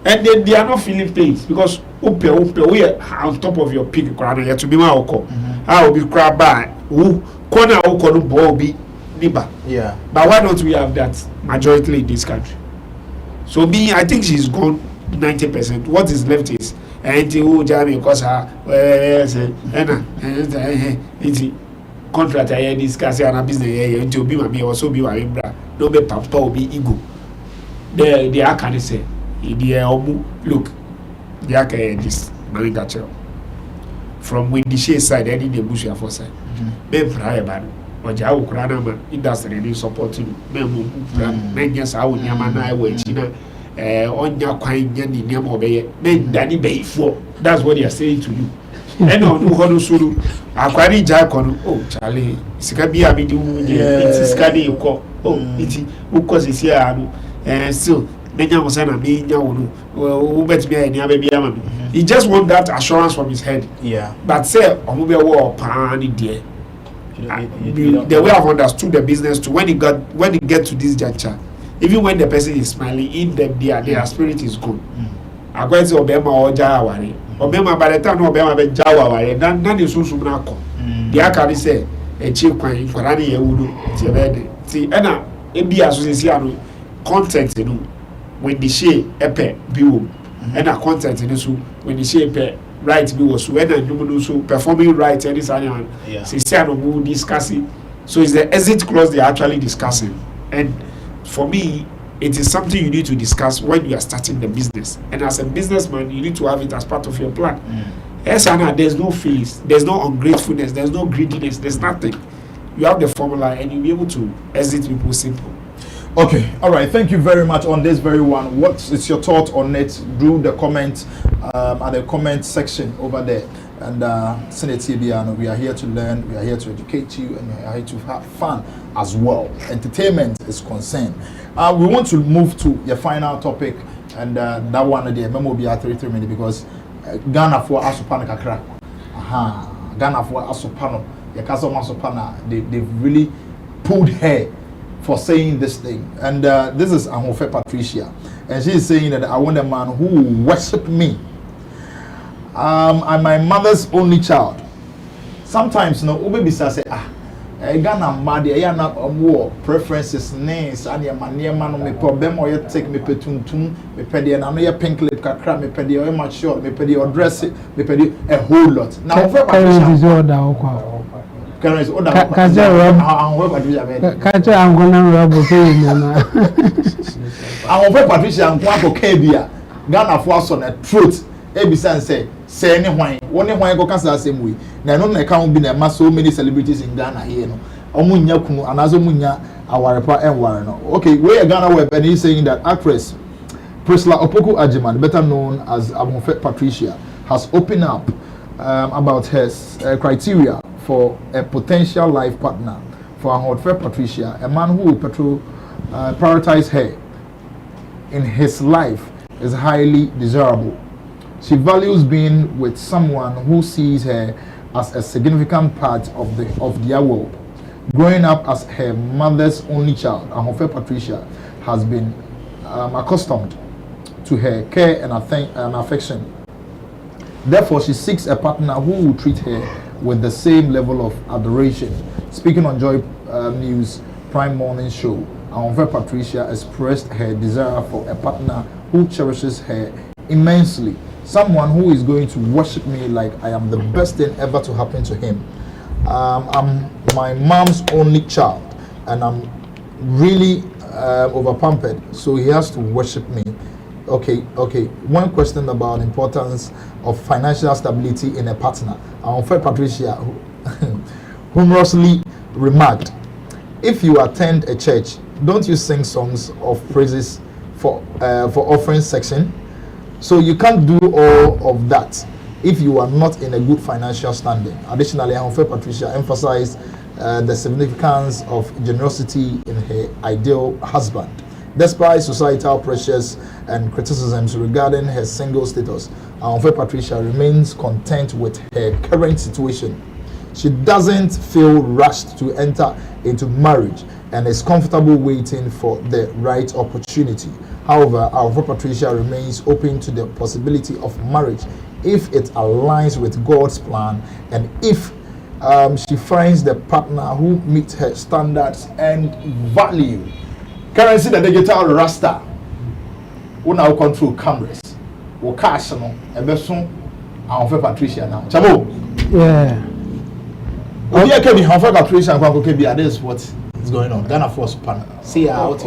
And they are not feeling pains because we are on top of your peak. You have to be my uncle. I will be crab by who corner no ball be Niba. Yeah. But why don't we have that majority in this country? So me, I think she's gone 90%. What is left is because contract I discuss and business to be my also be my bra. No be papa will be ego. The can say look, the aka this manager from Wendy Shay side, any the bush for side. Men fry about ọjà awokura náà ma industry ni support you men mo bra men nya saa wo nyama na e wa china onya kwan nya ni nyama obeye men dani beyifo. That's what they are saying to you. And on who hono suru akwari ja kono oh chale sika bi abi di wu je it sika dey ko oh it ukọ sisi anu still menya wo say na me nya wo no wo bet me any abi ama me. He just want that assurance from his head. Yeah. But say omo be wo pa ni there. The way I've understood the business to when it get to this juncture, even when the person is smiling, in them their spirit is good. I go to Obama or Jawari. Obama by the time Obama be Jawari, then is also Nako. The Akari say a cheap coin for any Udu. See, Anna, it be association content you know when the Shay epe bill and a content in this when the Shay epe right be was when and so performing right and this and say discussing. So it's the exit clause they are actually discussing. And for me, it is something you need to discuss when you are starting the business. And as a businessman, you need to have it as part of your plan. Yes, Anna, there's no fees, there's no ungratefulness, there's no greediness, there's nothing. You have the formula and you'll be able to exit people simple. Okay, all right. Thank you very much on this very one. What is your thought on it? Do the comment at the comment section over there. And we are here to learn, we are here to educate you, and we are here to have fun as well. Entertainment is concerned. We want to move to your final topic, and that one the memo will be at 3 minutes because Ghana for Asopana Kakra. Ghana for Asopano, Yakaso Masopana, they've really pulled hair for saying this thing. And this is Ahoufe Patricia, and she is saying that I want a man who will worship me. I'm my mother's only child. Sometimes baby say Ghana mad na more preferences names and your man no me problem or you take me petuntum me pedi na no your pink lip kakra me pedi or my short me pedi or dress me pedi a whole lot. Now for Parents order Kaja I'm gonna rob Ahoufe Patricia and Kwako Kebia Ghana for us on a truth. Ebisan say any wine go cancel same way. Na no na can be na so many celebrities in Ghana here no. Omunya kunu anazo munya awarepa enware no. Okay, where Ghana web and he's saying that actress Priscilla Opoku Ajiman, better known as Ahoufe Patricia, has opened up about her criteria for a potential life partner for Ahoufe Patricia, a man who will prioritize her in his life is highly desirable. She values being with someone who sees her as a significant part of their world. Growing up as her mother's only child, Ahoufe Patricia has been accustomed to her care and affection. Therefore, she seeks a partner who will treat her with the same level of adoration. Speaking on Joy News Prime Morning Show, Ahoufe Patricia expressed her desire for a partner who cherishes her immensely. Someone who is going to worship me like I am the best thing ever to happen to him. I'm my mom's only child, and I'm really overpampered, so he has to worship me. Okay. One question about importance of financial stability in a partner. Ahoufe Patricia humorously remarked, "If you attend a church, don't you sing songs of praises for offering section? So you can't do all of that if you are not in a good financial standing." Additionally, Ahoufe Patricia emphasized the significance of generosity in her ideal husband. Despite societal pressures and criticisms regarding her single status, Ahoufe Patricia remains content with her current situation. She doesn't feel rushed to enter into marriage and is comfortable waiting for the right opportunity. However, Ahoufe Patricia remains open to the possibility of marriage if it aligns with God's plan and if she finds the partner who meets her standards and value. Currency the digital rasta. Who now control cameras. Who cash no. Ebeson Ahoufe Patricia now. Chamo. Yeah. Okay, Ahoufe Patricia and this is what is going on. Ghana Force panel. See how.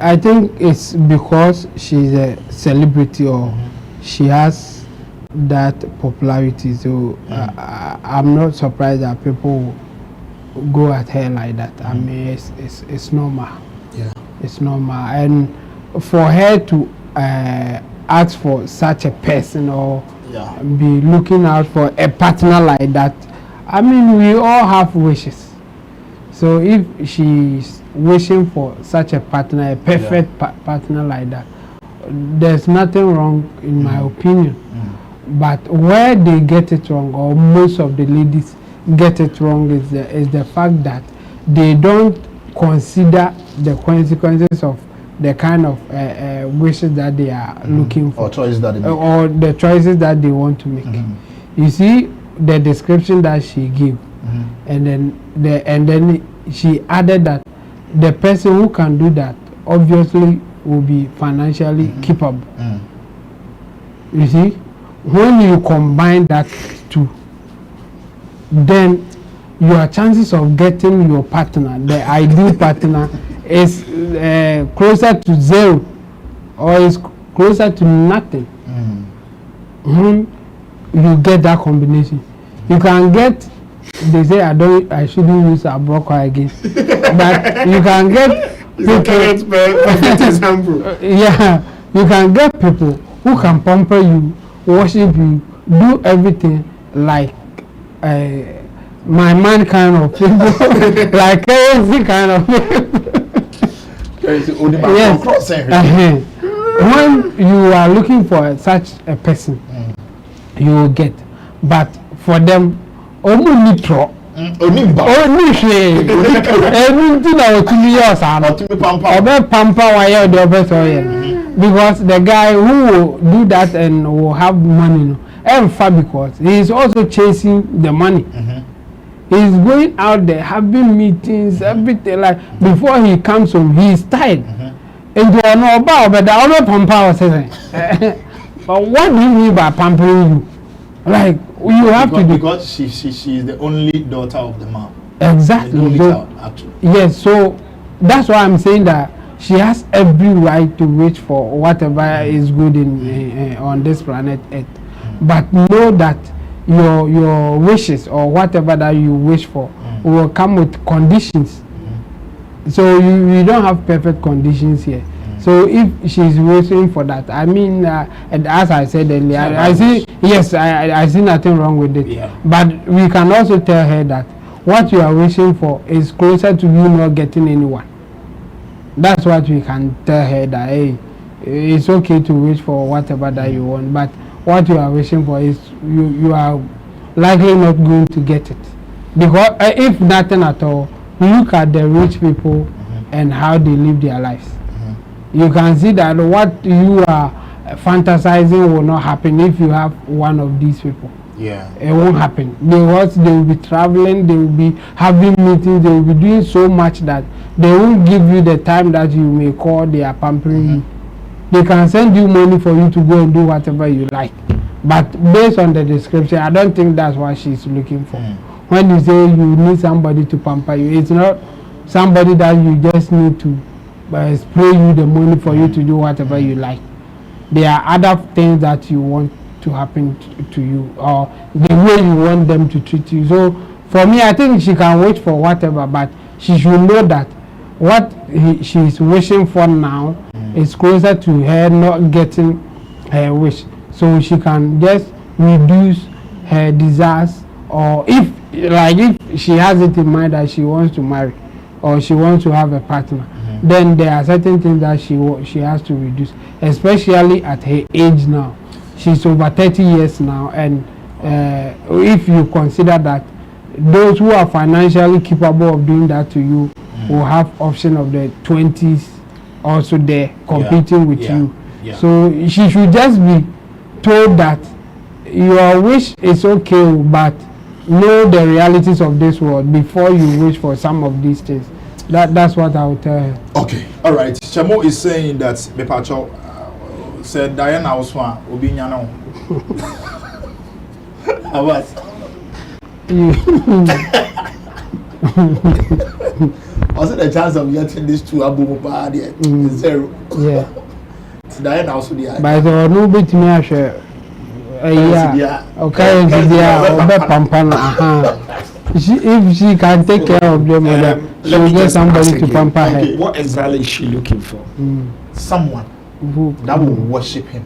I think it's because she's a celebrity or she has that popularity. So I'm not surprised that people go at her like that. I mean, it's normal. Yeah. It's normal, and for her to ask for such a person or be looking out for a partner like that, I mean, we all have wishes. So if she's wishing for such a partner, a perfect partner like that, there's nothing wrong in my opinion. But where they get it wrong, or most of the ladies get it wrong, is the fact that they don't consider the consequences of the kind of wishes that they are looking for, or choices that they make. Or the choices that they want to make. You see the description that she gave, and then she added that the person who can do that obviously will be financially capable. You see, when you combine that two, then your chances of getting your partner, the ideal partner, is closer to zero or is closer to nothing. When you get that combination, you can get, they say I shouldn't use a broker again, but you can get people, yeah, you can get people who can pamper you, worship you, do everything like my man kind of people, like crazy kind of people. Yes. When you are looking for such a person, you will get. But for them, only tro. Only because the guy who will do that and will have money, and because he is also chasing the money. He's going out there having meetings, everything. Like before he comes home, he is tired. And you are not about, but the other pamper was saying, but what do you mean by pampering you? Like you have to do, because she is the only daughter of the man. Exactly. The only child, actually. Yes, so that's why I'm saying that she has every right to reach for whatever is good in on this planet Earth. But know that your wishes or whatever that you wish for will come with conditions. So you don't have perfect conditions here. So if she's waiting for that, I mean, and as I said earlier, I see nothing wrong with it. Yeah. But we can also tell her that what you are wishing for is closer to you not getting anyone. That's what we can tell her, that hey, it's okay to wish for whatever that you want, but what you are wishing for is you are likely not going to get it. Because if nothing at all, look at the rich people and how they live their lives. You can see that what you are fantasizing will not happen if you have one of these people. Yeah, it won't happen because they will be traveling, they will be having meetings, they will be doing so much that they won't give you the time that you may call they are pampering you. They can send you money for you to go and do whatever you like, but based on the description, I don't think that's what she's looking for. When you say you need somebody to pamper you, it's not somebody that you just need to spray you the money for you to do whatever you like. There are other things that you want to happen to you, or the way you want them to treat you. So for me, I think she can wait for whatever, but she should know that what she is wishing for now is closer to her not getting her wish. So she can just reduce her desires, or if she has it in mind that she wants to marry or she wants to have a partner, then there are certain things that she has to reduce, especially at her age now. She's over 30 years now, and if you consider that those who are financially capable of doing that to you will have option of the 20s also there competing with you. So she should just be told that your wish is okay, but know the realities of this world before you wish for some of these things. That's what I would tell her. Okay, all right. Shamo is saying that Mepacho said Diana Oswan Obinyano. What? Also, the chance of getting these two Abu Bad is zero. Yeah. Diana also the. By the no bit me I share. Yeah. Okay, if she can take care of them, she will get somebody to pamper her. What exactly is she looking for? Someone that will worship him.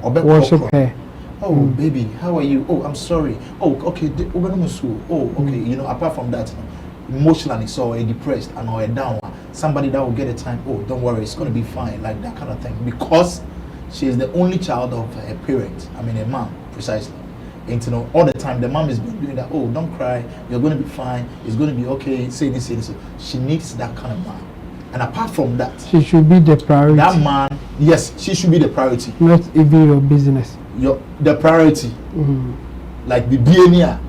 Or worship her. Oh, baby, how are you? Oh, I'm sorry. Oh, okay. Oh, okay. You know, apart from that, emotionally, so depressed and or down, somebody that will get a time. Oh, don't worry, it's going to be fine, like that kind of thing. Because she is the only child of a parent. I mean, a mom, precisely. And you know, all the time the mom is doing that. Oh, don't cry. You're going to be fine. It's going to be okay. Say this, say this. She needs that kind of man. And apart from that, she should be the priority. That man, yes, she should be the priority. Not even your business. The priority. Like the DNA.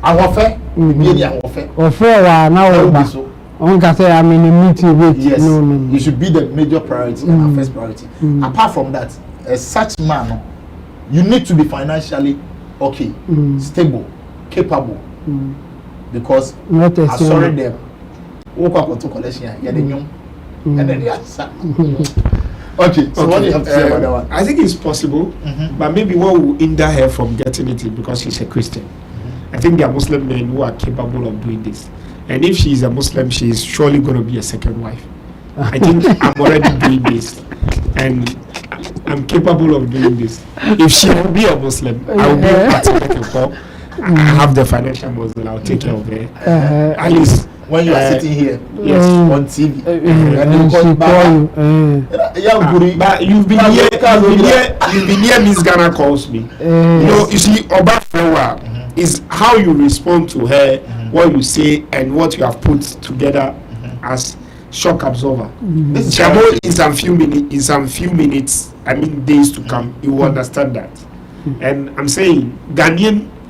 Ahoufe. The DNA Ahoufe. Now. On can say I'm in a meeting with. Yes. No. It should be the major priority and our first priority. Apart from that, as such man, you need to be financially okay, stable, capable. Because not I sorry them. And then okay, so what do you have to say about that one? I think it's possible, but maybe what will hinder her from getting it is because she's a Christian. I think there are Muslim men who are capable of doing this. And if she is a Muslim, she is surely going to be a second wife. I think I'm already doing this. And I'm capable of doing this. If she will be a Muslim, I will be a participant. I have the financial muscle, I'll take care of her. At least when you are sitting here on TV, and but you've been here, Miss Ghana calls me. You know, you see, Oba is how you respond to her, what you say, and what you have put together as shock absorber. Chamo in some few minutes, I mean days to come, you will understand that. And I'm saying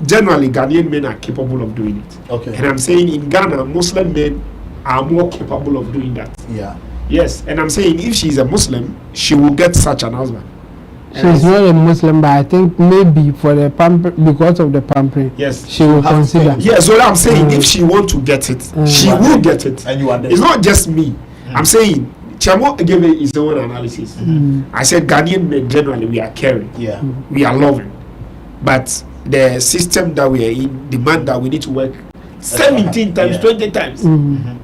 generally Ghanaian men are capable of doing it. Okay. And I'm saying in Ghana, Muslim men are more capable of doing that. Yeah. Yes, and I'm saying if she's a Muslim, she will get such an husband. She's not a Muslim, but I think maybe for the because of the pampering, yes, she will consider. Yes, so I'm saying if she want to get it, she will get it. And you are there. It's not just me. I'm saying Chamo gave his own analysis. I said Ghanaian men generally we are caring. Yeah. We are loving. But the system that we are in demand that we need to work 17 times, 20 times.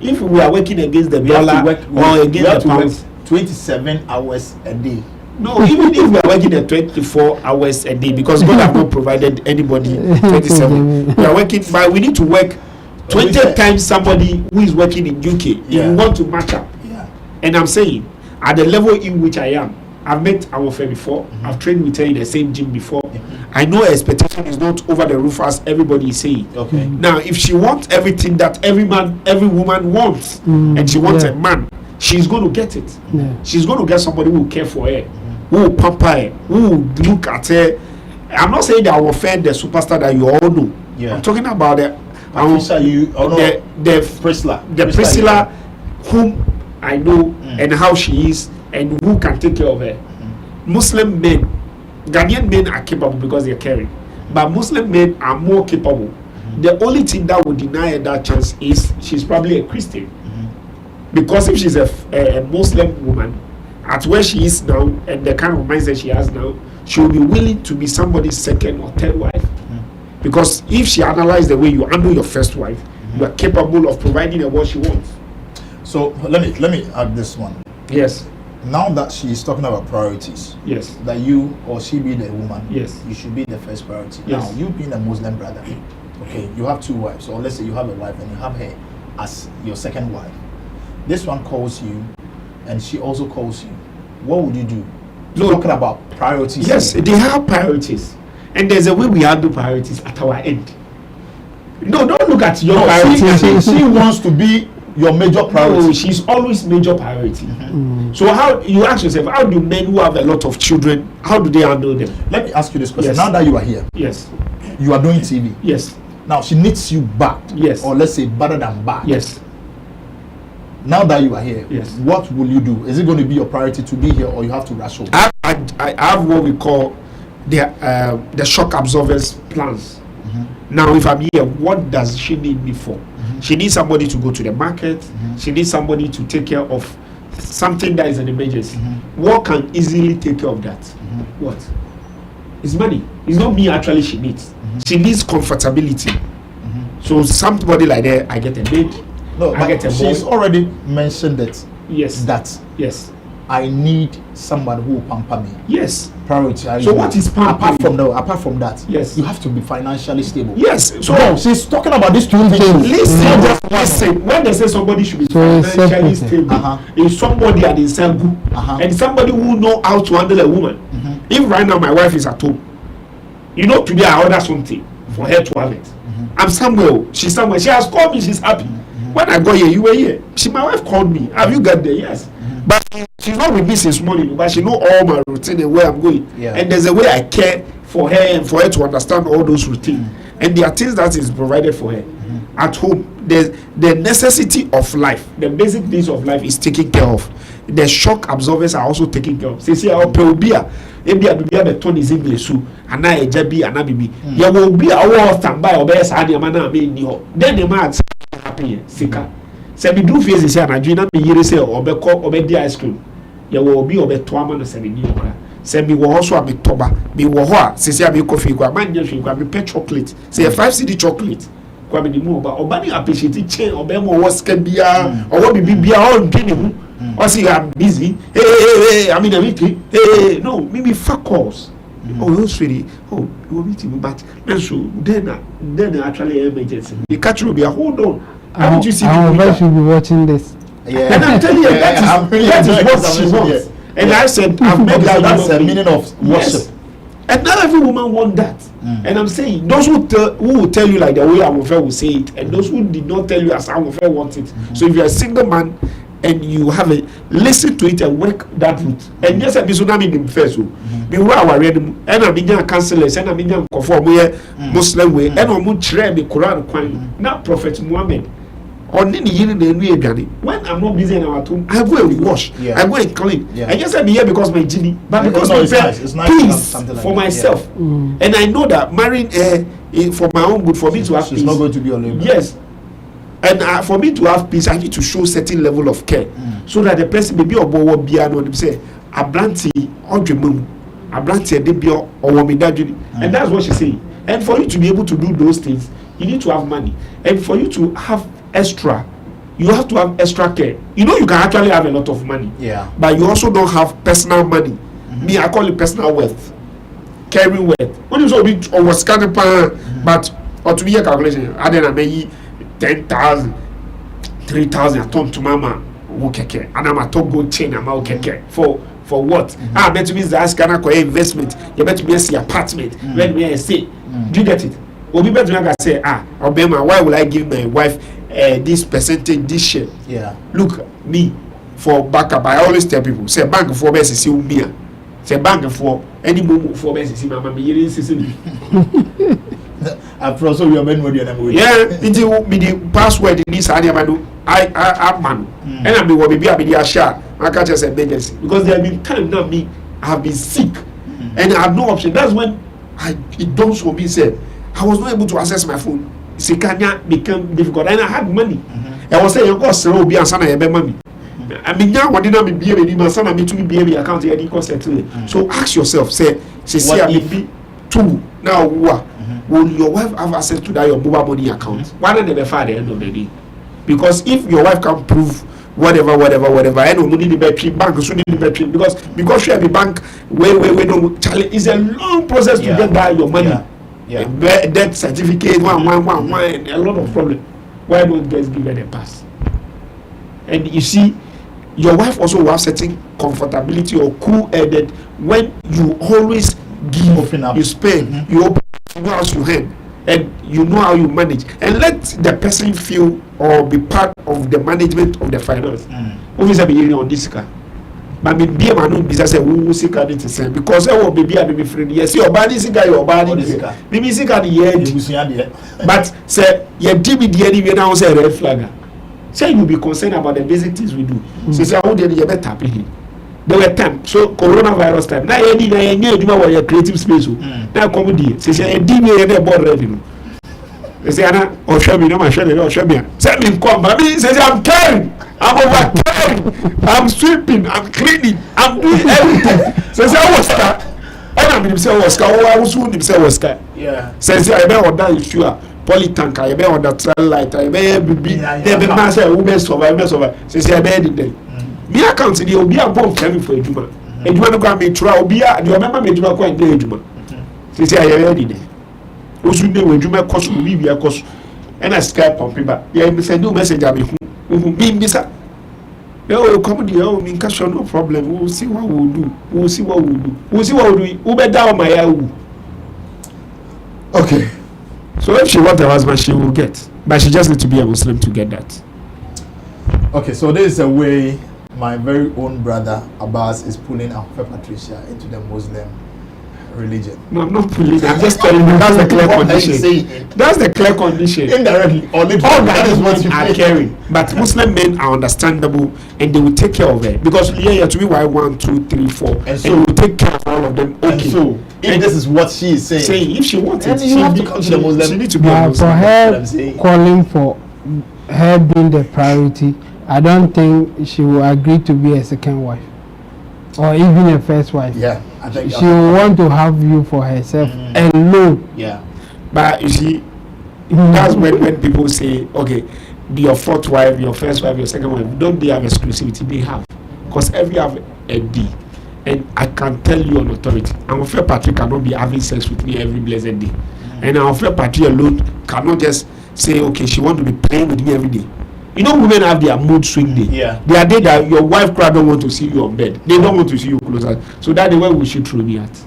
If we are working against the dollar or against the pound, 27 hours a day. No, even if we are working at 24 hours a day, because God have not provided anybody 27. We are working, but we need to work 20 times somebody who is working in UK. If we want to match up. And I'm saying, at the level in which I am, I've met Ahoufe before. I've trained with her in the same gym before. I know her expectation is not over the roof as everybody is saying. Okay. Now, if she wants everything that every woman wants, and she wants a man, she's going to get it. She's going to get somebody who will care for her, who will pamper her, who will look at her. I'm not saying that I will offend the superstar that you all know. Yeah. I'm talking about the Priscilla, whom I know and how she is and who can take care of her. Muslim men, Ghanaian men are capable because they're caring, but Muslim men are more capable. The only thing that would deny her that chance is she's probably a Christian. Because if she's a Muslim woman, at where she is now and the kind of mindset she has now, she will be willing to be somebody's second or third wife. Because if she analyzes the way you handle your first wife, you are capable of providing her what she wants. So let me add this one. Yes. Now that she is talking about priorities, yes, that you or she be the woman, yes, you should be the first priority. Yes. Now, you being a Muslim brother, okay, you have two wives, or let's say you have a wife and you have her as your second wife. This one calls you, and she also calls you. What would you do? Talking about priorities. Yes, they have priorities, and there's a way we handle priorities at our end. No, don't look at your priorities. She wants to be your major priority. No, she's always major priority. So how you ask yourself, how do men who have a lot of children, how do they handle them? Let me ask you this question. Yes. Now that you are here, yes, you are doing TV. Yes. Now she needs you bad. Yes. Or let's say better than bad. Yes. Now that you are here, yes, what will you do? Is it going to be your priority to be here, or you have to rush home? I have what we call the shock absorbers plans. Mm-hmm. Now, if I'm here, what does she need me for? Mm-hmm. She needs somebody to go to the market. Mm-hmm. She needs somebody to take care of something that is an emergency. Mm-hmm. What can easily take care of that? Mm-hmm. What? It's money. It's not me actually she needs. Mm-hmm. She needs comfortability. Mm-hmm. So somebody like that, I get a maid. No, I get a she's boy. already mentioned that. Yes. That. Yes. I need someone who will pamper me. Yes. Priority. So what is pampering? Apart from that, yes, you have to be financially stable. Yes. So no, she's talking about these two things. Listen. When they say somebody should be financially stable, is somebody that is good and somebody who know how to handle a woman. Mm-hmm. If right now my wife is at home, you know, today I order something for her to have it. Mm-hmm. I'm somewhere. She's somewhere. She has called me. She's happy. Mm-hmm. When I got here, you were here. My wife called me. Have you got there? Yes. But she's not with me since morning, but she know all my routine and where I'm going. Yeah. And there's a way I care for her and for her to understand all those routines. And there are things that is provided for her. At home, the necessity of life, the basic needs of life is taken care of. The shock absorbers are also taken care of. See, I'll pay beer. Maybe I do the tone is English, so and I JB and I be. You will be our standby or best idea, man. Then the man happy, sicker. Say we do face this and I dream me here say or be call or be ice cream. You will be or be to man say me okra. Say me will also be toba. Me will hoa. Say me coffee kwa man just kwa me pet chocolate. Say 5 cedi chocolate. Kwa me di mo ba obani appreciate chain or be mo was can be or what be bia on dream. Or see I'm busy. Hey, I mean everything. Hey, no, maybe fuck calls. Oh, you're sweetie. Oh, you will meet me, but then actually emergency. The catch will be a hold on. I should be watching this. Yeah. And I'm telling you, that is what she wants. And I said, I've made that's the meaning of worship. Yes. And not every woman want that. And I'm saying, those who will tell you like the way Ahoufe will say it, and those who did not tell you as Ahoufe want it. So if you're a single man and you have a listen to it and work that route. And yes, I be so in first. Be where I read and I'm in counselors and I'm in conform Muslim way and I'm try the Quran. Not Prophet Muhammad. When I'm not busy in our home, I go and wash. Yeah. I go and clean. Yeah. I just be here because my genie, but because it's nice peace like for myself. Yeah. And I know that marrying for my own good, for me to have peace. It's not going to be a labor. Yes. And for me to have peace, I need to show certain level of care, so that the person may be a boy be and say a branty or dream, a branty de be or and that's what she's saying. And for you to be able to do those things, you need to have money, and for you to have extra, you have to have extra care. You know, you can actually have a lot of money, but you also don't have personal money. Me, I call it personal wealth, carrying wealth. When you saw it or was kind of but or to be a calculation, I didn't maybe 10,000, 3,000. I told to mama, okay, and I'm a top gold chain. I'm okay for what? I bet me that's kind of investment. You bet me see apartment. Let me say, do you get it? Or be better like I say, Obama, why will I give my wife this percentage, this share? Yeah. Look, me for backup, I always tell people, say bank for best see me. Say bank for any move for best see mama me. I've also your men with your yeah, it's the password in this area. I man, and I mean, what maybe I be a shot. I can't just emergency because there have been times now me I have been sick and I have no option. That's when it dawns for me. Said I was not able to access my phone. Sikanya became difficult, and I had money. I was saying, "You go slow, be a son of money." I mean, now what did I be able to son of me to be account here? So ask yourself, say, I be two now. What? Will your wife have access to that your mobile money account? Why don't they find the end of the day? Because if your wife can prove whatever, I don't need the battery bank, so need the battery because she have a bank where no Charlie, it's a long process to get that your money. Yeah. Debt certificate, one, and a lot of problem. Why don't guys give her a pass? And you see, your wife also will have certain comfortability or cool-headed when you always give, you spend, you open as you hand, and you know how you manage, and let the person feel or be part of the management of the finance. Obviously, be on this car. but me be man no bisa say wo sika dey to say because e wo baby and be friend yes your body sika your body me sika dey here but say you di me dey anyway now say red flag say you be concerned about the basic things we do say how dey you better pay there were time so coronavirus time na any na any eduma for your creative space o na come dey say e di me dey board ready no say ana o show me no ma show me o show me say me come but me say I'm caring I'm over caring I'm sweeping I'm cleaning I'm doing everything say what's that and I'm say what's that I was who say what's that yeah say I be order issue polytank I be order trail light I be there be man say who be survive say I be dey me account dey obi abom tell me for ejuma no go me try obi a dey remember me ejuma ko dey ejuma say I be dey osu dey we ejuma koso we bia koso and I Skype on paper yeah me send you message abi hu bisa yo come there oh me cash no problem we'll see what we'll do we'll see what we'll do we better on my yahu. Okay, so if she wants a husband she will get but she just need to be a Muslim to get that. Okay, so there is a way my very own brother Abbas is pulling Ahoufe Patricia into the Muslim religion. No, I'm not pulling. I'm just telling you that's the clear condition. That's the clear condition. Indirectly, or literally, all that is what you are caring. But Muslim men are understandable and they will take care of it because yeah, to be why 1, 2, 3, 4, and so we will take care of all of them. Okay. And so if this is what she is saying, if she wants it, she have to come to the Muslim. She need to be a Muslim. For her calling for her being the priority, I don't think she will agree to be a second wife. Or even a first wife. Yeah, I think she will want to have you for herself alone. Yeah, but you see, that's when people say, okay, be your fourth wife, your first wife, your second wife. Don't they have exclusivity? They have, because every have a D, and I can tell you on authority, Ahoufe Patri cannot be having sex with me every blessed day, and Ahoufe Patri alone cannot just say, okay, she want to be playing with me every day. You know, women have their mood swing day. Yeah. They are day that your wife crowd don't want to see you on bed. They don't want to see you closer. So that's the way we should throw me at.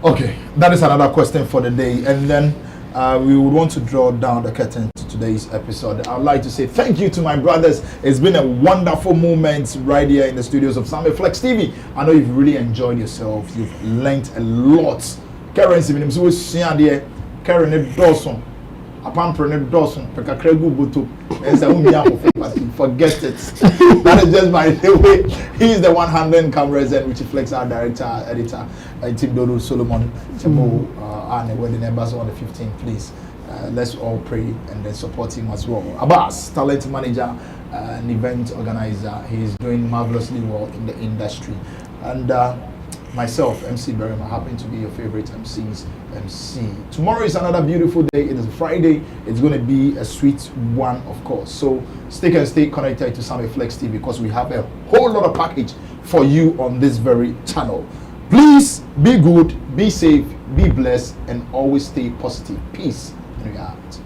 Okay, that is another question for the day. And then we would want to draw down the curtain to today's episode. I would like to say thank you to my brothers. It's been a wonderful moment right here in the studios of Sammy Flex TV. I know you've really enjoyed yourself. You've learned a lot. Karen Dawson. Apam Dawson, forget it. That is just by the way. He is the one handling cameras and Richie Flex, our director, editor, Tim Dodo Solomon, Timo, and wedding members on the 15th. Please, let's all pray and then support him as well. Abbas, talent manager, an event organizer. He is doing marvelously well in the industry, and myself, MC Berima, happen to be your favorite MC's MC. Tomorrow is another beautiful day. It is Friday. It's going to be a sweet one, of course. So stay connected to Sammy Flex TV because we have a whole lot of package for you on this very channel. Please be good, be safe, be blessed, and always stay positive. Peace and we are out.